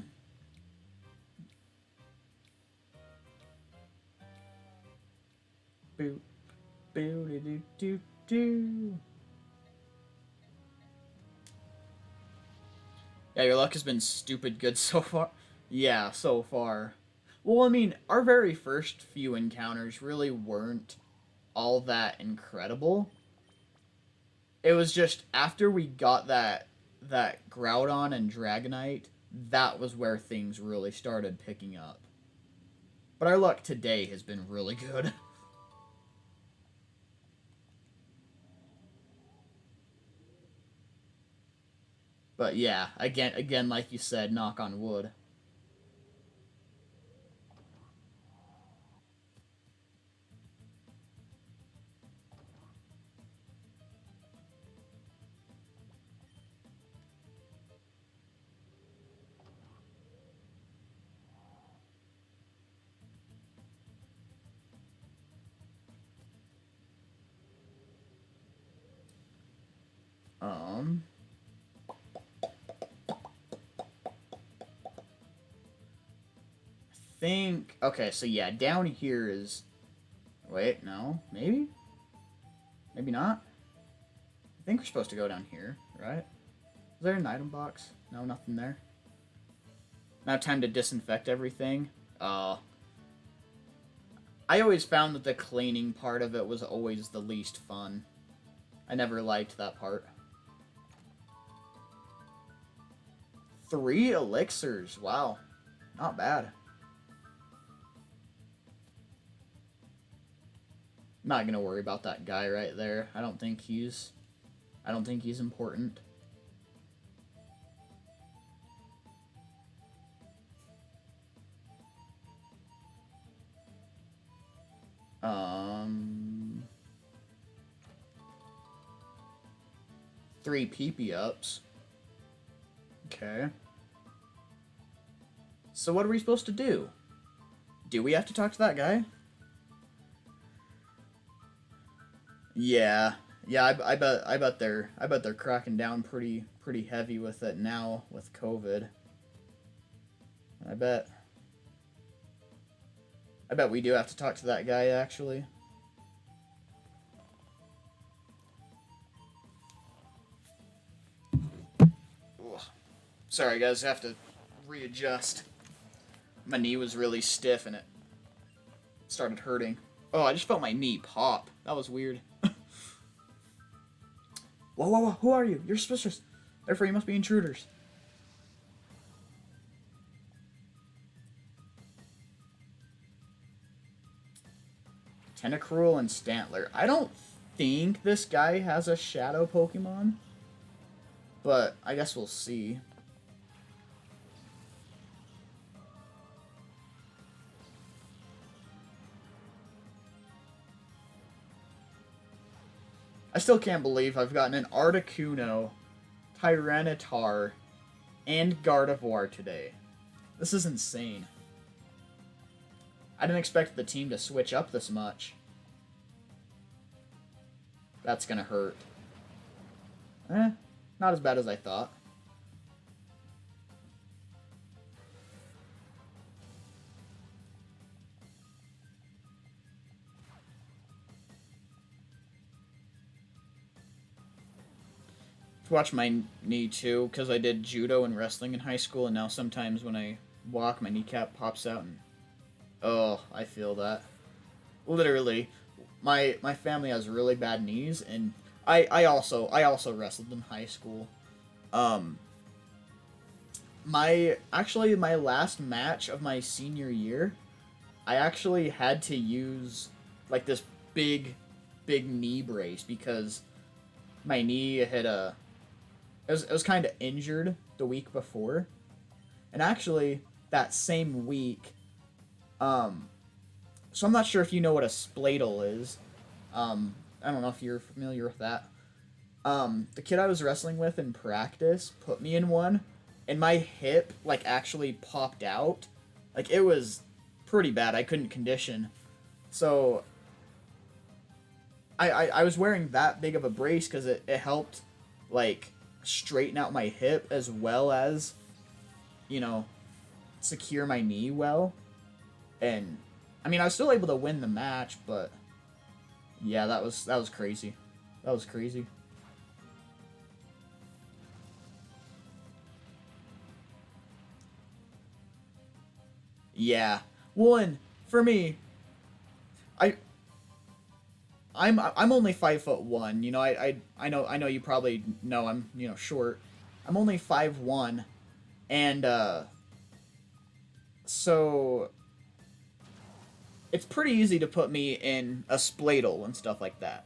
boo, doo, doo, doo, doo. Yeah, your luck has been stupid good so far. Yeah, so far. Well, I mean, our very first few encounters really weren't all that incredible. It was just after we got that Groudon and Dragonite, that was where things really started picking up. But our luck today has been really good. But yeah, again, like you said, knock on wood. Um, think okay, so yeah, down here is. Wait, no, maybe not. I think we're supposed to go down here, right? Is there an item box? No, nothing there. Now time to disinfect everything. I always found that the cleaning part of it was always the least fun. I never liked that part. 3 elixirs. Wow. Not bad. Not gonna worry about that guy right there. I don't think he's important. Um 3 PP ups. Okay. So what are we supposed to do? Do we have to talk to that guy? Yeah, yeah. I bet they're cracking down pretty heavy with it now with COVID. I bet I bet we do have to talk to that guy actually. Ugh. Sorry guys, I have to readjust. My knee was really stiff and it started hurting. Oh, I just felt my knee pop. That was weird. Whoa, whoa, whoa! Who are you? You're suspicious. Therefore, you must be intruders. Tentacruel and Stantler. I don't think this guy has a shadow Pokemon, but I guess we'll see. I still can't believe I've gotten an Articuno, Tyranitar, and Gardevoir today. This is insane. I didn't expect the team to switch up this much. That's gonna hurt. Not as bad as I thought. Watch my knee too, because I did judo and wrestling in high school, and now sometimes when I walk, my kneecap pops out, and oh, I feel that. Literally, my family has really bad knees, and I also wrestled in high school. Um, my last match of my senior year, I actually had to use like this big knee brace because my knee had it was kind of injured the week before, and actually that same week, Um, so I'm not sure if you know what a spladle is. I don't know if you're familiar with that. The kid I was wrestling with in practice put me in one, and my hip like actually popped out. Like it was pretty bad. I couldn't condition. So I was wearing that big of a brace because it helped like straighten out my hip as well as, you know, secure my knee well. And I mean I was still able to win the match, but yeah, that was crazy. That was crazy. Yeah. Well, and for me, I I'm only 5'1". You know, I know you probably know I'm short. I'm only 5'1", and so it's pretty easy to put me in a spladle and stuff like that.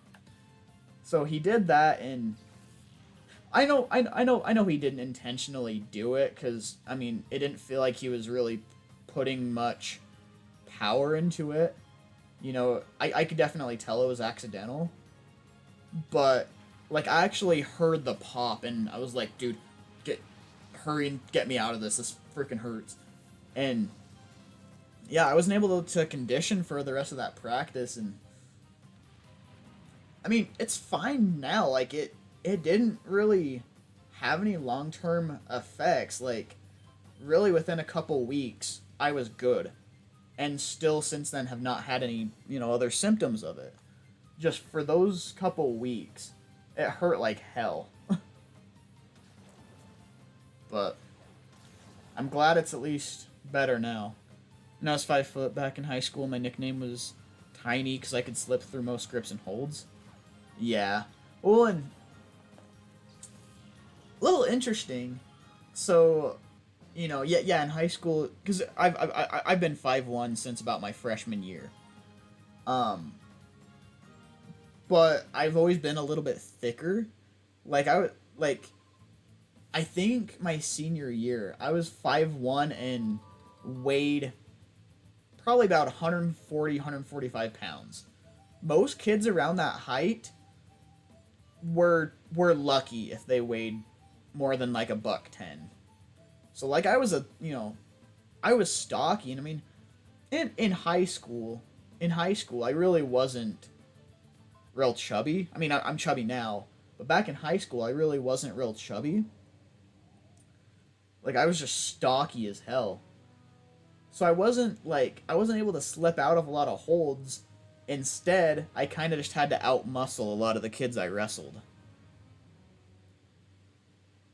So he did that, and I know he didn't intentionally do it because I mean it didn't feel like he was really putting much power into it. You know, I could definitely tell it was accidental, but like I actually heard the pop and I was like, dude, get hurry and get me out of this. This freaking hurts. And yeah, I wasn't able to condition for the rest of that practice, and I mean, it's fine now. Like it didn't really have any long-term effects. Like really within a couple weeks, I was good. And still since then have not had any, other symptoms of it. Just for those couple weeks, it hurt like hell. But I'm glad it's at least better now. When I was 5 foot back in high school, my nickname was Tiny because I could slip through most grips and holds. Yeah. Well, and a little interesting. So, yeah, in high school, because I've been 5'1" since about my freshman year. Um, but I've always been a little bit thicker. Like like I think my senior year, I was 5'1" and weighed probably about 140, 145 pounds. Most kids around that height were lucky if they weighed more than like a buck 10. So like I was stocky, and I mean in high school I really wasn't real chubby. I mean I'm chubby now, but back in high school I really wasn't real chubby. Like I was just stocky as hell. So I wasn't able to slip out of a lot of holds. Instead, I kind of just had to outmuscle a lot of the kids I wrestled.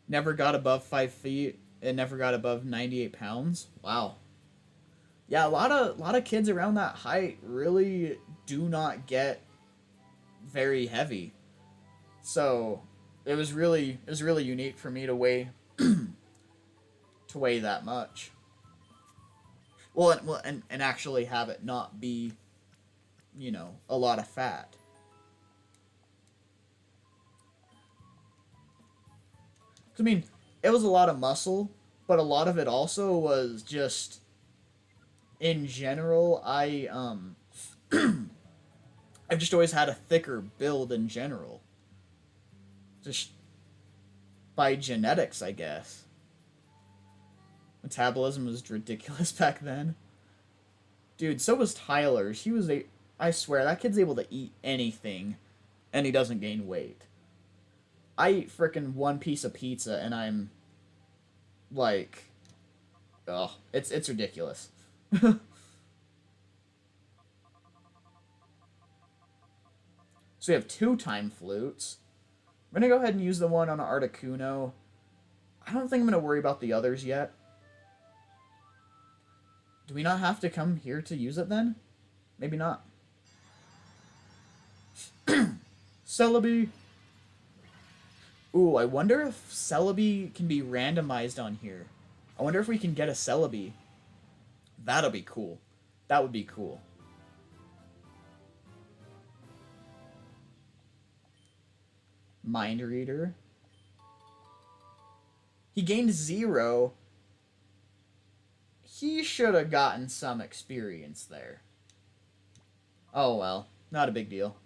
Never got above 5 feet and never got above 98 pounds. Wow. Yeah, a lot of kids around that height really do not get very heavy. So it was really unique for me to weigh that much. Well, and actually have it not be, a lot of fat. I mean, it was a lot of muscle, but a lot of it also was just in general. I've just always had a thicker build in general, just by genetics, I guess. Metabolism was ridiculous back then. Dude, so was Tyler's. I swear, that kid's able to eat anything, and he doesn't gain weight. I eat frickin' one piece of pizza, and I'm like, oh, it's ridiculous. So we have two time flutes. I'm gonna go ahead and use the one on Articuno. I don't think I'm gonna worry about the others yet. Do we not have to come here to use it then? Maybe not. Celebi. Ooh, I wonder if Celebi can be randomized on here. I wonder if we can get a Celebi. That'll be cool. That would be cool. Mind Reader. He gained 0. he should have gotten some experience there. Oh well, not a big deal.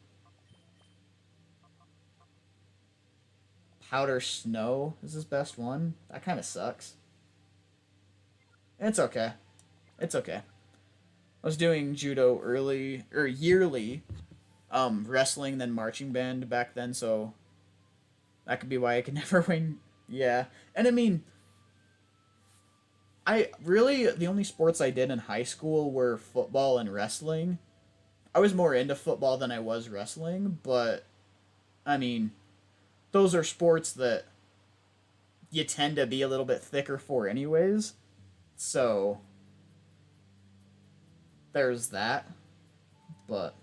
Powder Snow is his best one. That kind of sucks. It's okay. It's okay. I was doing judo early or yearly, wrestling then marching band back then, so that could be why I could never win. Yeah, and I mean, I really the only sports I did in high school were football and wrestling. I was more into football than I was wrestling, but I mean, those are sports that you tend to be a little bit thicker for anyways. So there's that. But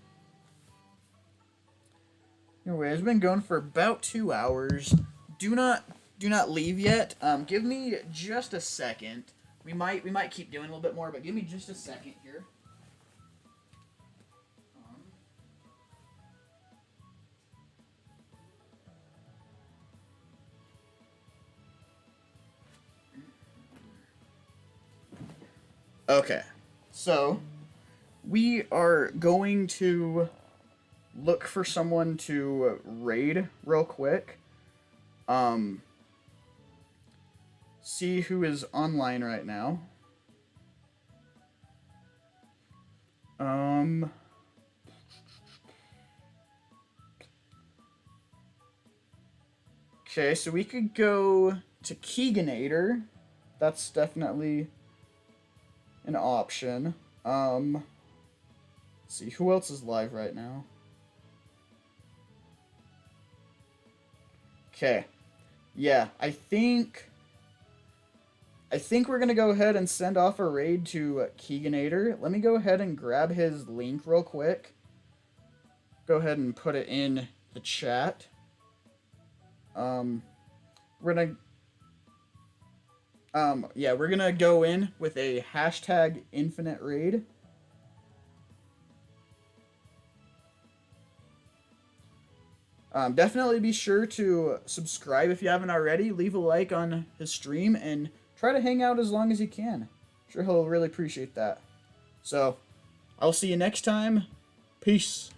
anyway, it's been going for about 2 hours. Do not leave yet. Give me just a second. We might keep doing a little bit more, but give me just a second here. Okay, so we are going to look for someone to raid real quick. Um, See who is online right now. Um, okay, so we could go to Keeganator. That's definitely an option. Let's see who else is live right now. Okay. Yeah, I think we're gonna go ahead and send off a raid to Keeganator. Let me go ahead and grab his link real quick. Go ahead and put it in the chat. We're gonna we're gonna go in with a hashtag infinite raid. Definitely be sure to subscribe if you haven't already. Leave a like on his stream and try to hang out as long as you can. Sure, he'll really appreciate that. So, I'll see you next time. Peace.